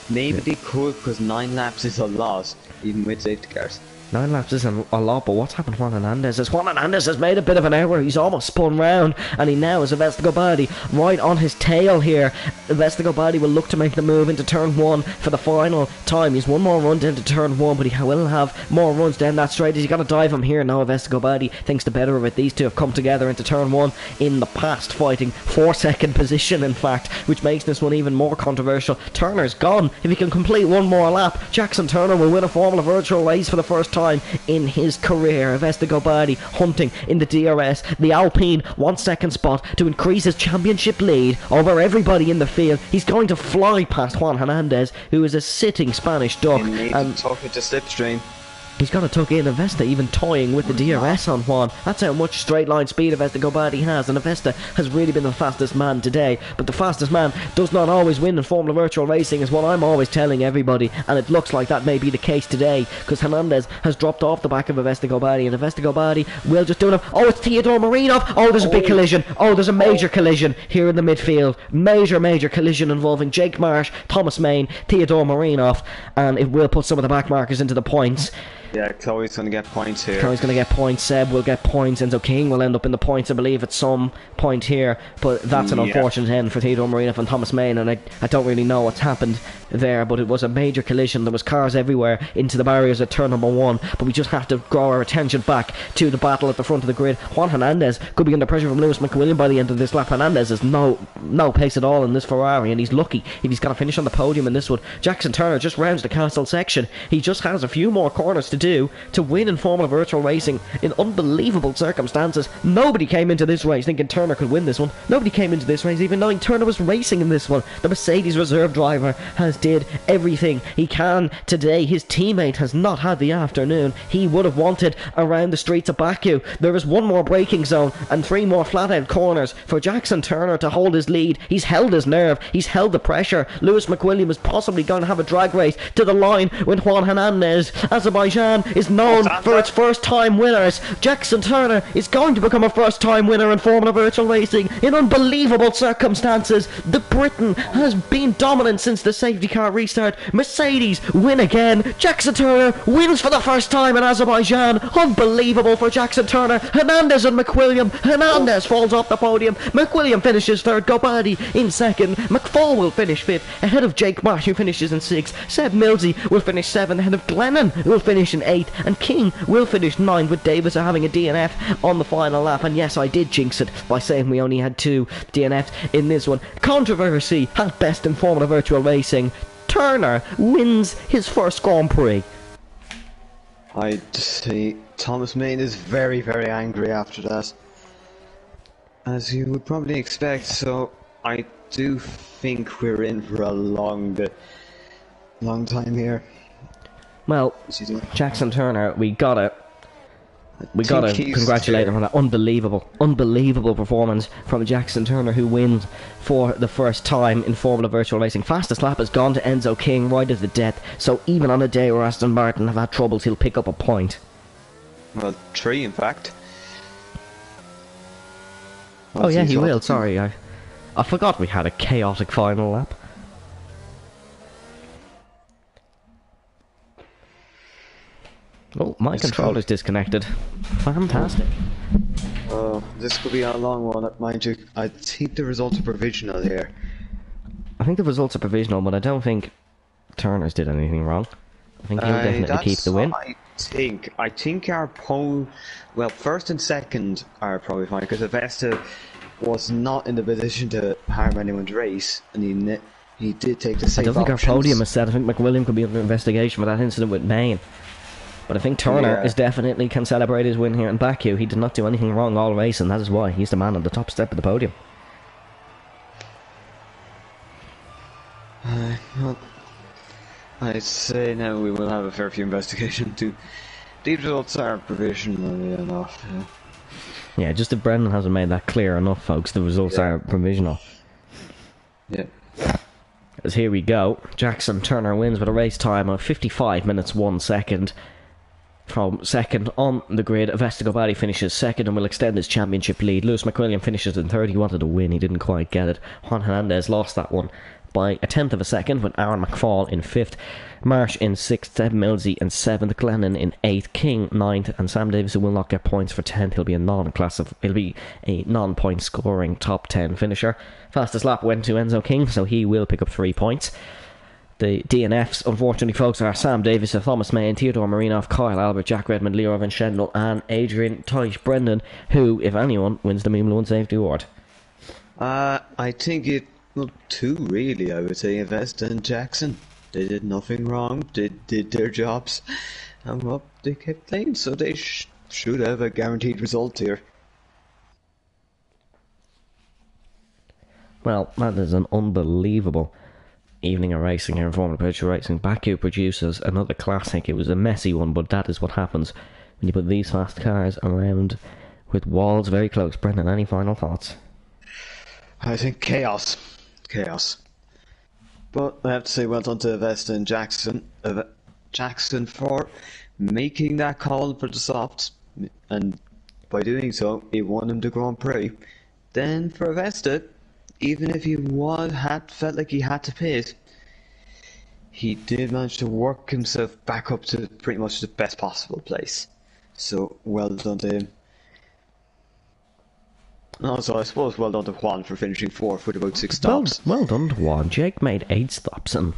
Maybe they could, because 9 laps is a lot, even with safety cars. 9 laps isn't a lot, but what's happened to Juan Hernandez is Juan Hernandez has made a bit of an error. He's almost spun round, and he now has a Vestager body right on his tail here. Vestager body will look to make the move into turn 1 for the final time. He's 1 more run down to turn 1, but he will have more runs down that straight. He's got to dive him here now. Vestager body thinks the better of it. These two have come together into turn 1 in the past, fighting for second position, in fact, which makes this one even more controversial. Turner's gone. If he can complete 1 more lap, Jackson Turner will win a Formula Virtual race for the first time in his career. Vestager body hunting in the DRS. The Alpine 1 second spot to increase his championship lead over everybody in the field. He's going to fly past Juan Hernandez, who is a sitting Spanish duck. And talking to slipstream. He's got to tuck in. Avesta even toying with the DRS on Juan. That's how much straight line speed Avesta Gobadi has, and Avesta has really been the fastest man today. But the fastest man does not always win in Formula Virtual Racing, is what I'm always telling everybody, and it looks like that may be the case today, because Hernandez has dropped off the back of Avesta Gobadi, and Avesta Gobadi will just do it. Oh, it's Theodore Marinov. Oh, there's a big collision. Oh, there's a major collision here in the midfield. Major collision involving Jake Marsh, Thomas Main, Theodore Marinov, and it will put some of the back markers into the points. Yeah, Chloe's going to get points here. Chloe's going to get points, Seb will get points, Enzo King will end up in the points, I believe, at some point here. But that's an unfortunate end for Theodore Marinov and Thomas Main, and I don't really know what's happened there, but it was a major collision. There was cars everywhere into the barriers at turn number 1, but we just have to draw our attention back to the battle at the front of the grid. Juan Hernandez could be under pressure from Lewis McWilliam by the end of this lap. Hernandez has no pace at all in this Ferrari, and he's lucky if he's got to finish on the podium in this one. Jackson Turner just rounds the castle section. He just has a few more corners to do to win in Formula Virtual Racing in unbelievable circumstances. Nobody came into this race thinking Turner could win this one. Nobody came into this race even knowing Turner was racing in this one. The Mercedes reserve driver has did everything he can today. His teammate has not had the afternoon he would have wanted around the streets of Baku. There is one more braking zone and 3 more flat-out corners for Jackson Turner to hold his lead. He's held his nerve. He's held the pressure. Lewis McWilliam is possibly going to have a drag race to the line with Juan Hernandez. Azerbaijan is known for its first-time winners. Jackson Turner is going to become a first-time winner in Formula Virtual Racing in unbelievable circumstances. The Briton has been dominant since the safety car restart. Mercedes win again. Jackson Turner wins for the first time in Azerbaijan. Unbelievable for Jackson Turner. Hernandez and McWilliam. Hernandez falls off the podium. McWilliam finishes 3rd. Gobadi in 2nd. McFall will finish 5th, ahead of Jake Marsh, who finishes in 6th. Seb Millsy will finish 7th, ahead of Glennon, who will finish in 8th. And King will finish 9th, with Davis having a DNF on the final lap. And yes, I did jinx it by saying we only had 2 DNFs in this one. Controversy at best in Formula Virtual Racing. Turner wins his first Grand Prix. I see. Thomas Main is very, very angry after that, as you would probably expect. So I do think we're in for a long time here. Well, Jackson Turner, we gotta congratulate him on that unbelievable performance from Jackson Turner, who wins for the first time in Formula Virtual Racing. Fastest lap has gone to Enzo King right at the death, so even on a day where Aston Martin have had troubles, he'll pick up a point. Well, 3 in fact. Oh yeah, he will, sorry, I forgot we had a chaotic final lap. Oh, my controller's disconnected. Fantastic. Oh, this could be a long one, mind you. I think the results are provisional here. I think the results are provisional, but I don't think Turner's did anything wrong. I think he'll definitely keep the win. I think our pole... Well, 1st and 2nd are probably fine, because Avesta was not in the position to harm anyone's race, and he did take the safe I don't think options. Our podium is set. I think McWilliam could be under investigation for that incident with Main. But I think Turner is definitely can celebrate his win here in Baku. He did not do anything wrong all race, and that is why he's the man on the top step of the podium. Well, I'd say now we will have a fair few investigation too. These results are provisional enough. Yeah, just if Brendan hasn't made that clear enough, folks, the results are provisional. Yeah. As here we go, Jackson Turner wins with a race time of 55 minutes 1 second. From 2nd on the grid, Avesta Gobadi finishes 2nd and will extend his championship lead. Lewis McWilliam finishes in 3rd. He wanted to win, he didn't quite get it. Juan Hernandez lost that one by a 1/10 of a second, with Aaron McFall in 5th. Marsh in 6th, Seb Millsy in 7th, Glennon in 8th, King 9th, and Sam Davis, who will not get points for 10th. He'll be a non-point scoring top 10 finisher. Fastest lap went to Enzo King, so he will pick up 3 points. The DNFs, unfortunately, folks, are Sam Davis, Thomas Main, Theodore Marinov, Kyle Albert, Jack Redmond, Leo Van Schendel, and Adrian Teich Brendan, who, if anyone, wins the Formula 1 Safety Award. I think it... Well, 2 really, I would say. Avesta and Jackson. They did nothing wrong. They did their jobs. And well, they kept playing, so they should have a guaranteed result here. Well, that is an unbelievable Evening of racing here in Formula Virtual Racing. Baku produces another classic. It was a messy one, but that is what happens when you put these fast cars around with walls very close. Brendan, any final thoughts? I think chaos. Chaos. But I have to say well done to Vesta and Jackson for making that call for the softs, and by doing so, he won him the Grand Prix. Then for Vesta, even if he felt like he had to pit, he did manage to work himself back up to pretty much the best possible place. So well done to him. And also, I suppose well done to Juan for finishing 4th with about 6 stops. Well done to Juan. Jake made 8 stops and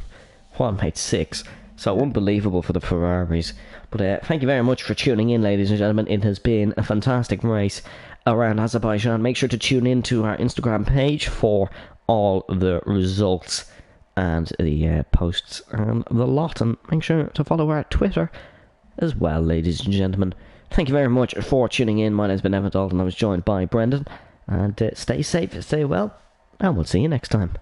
Juan made 6. So unbelievable for the Ferraris. But thank you very much for tuning in, ladies and gentlemen. It has been a fantastic race around Azerbaijan. Make sure to tune in to our Instagram page for all the results and the posts and the lot. And make sure to follow our Twitter as well, ladies and gentlemen. Thank you very much for tuning in. My name's been Evan Dalton. I was joined by Brendan. And stay safe, stay well, and we'll see you next time.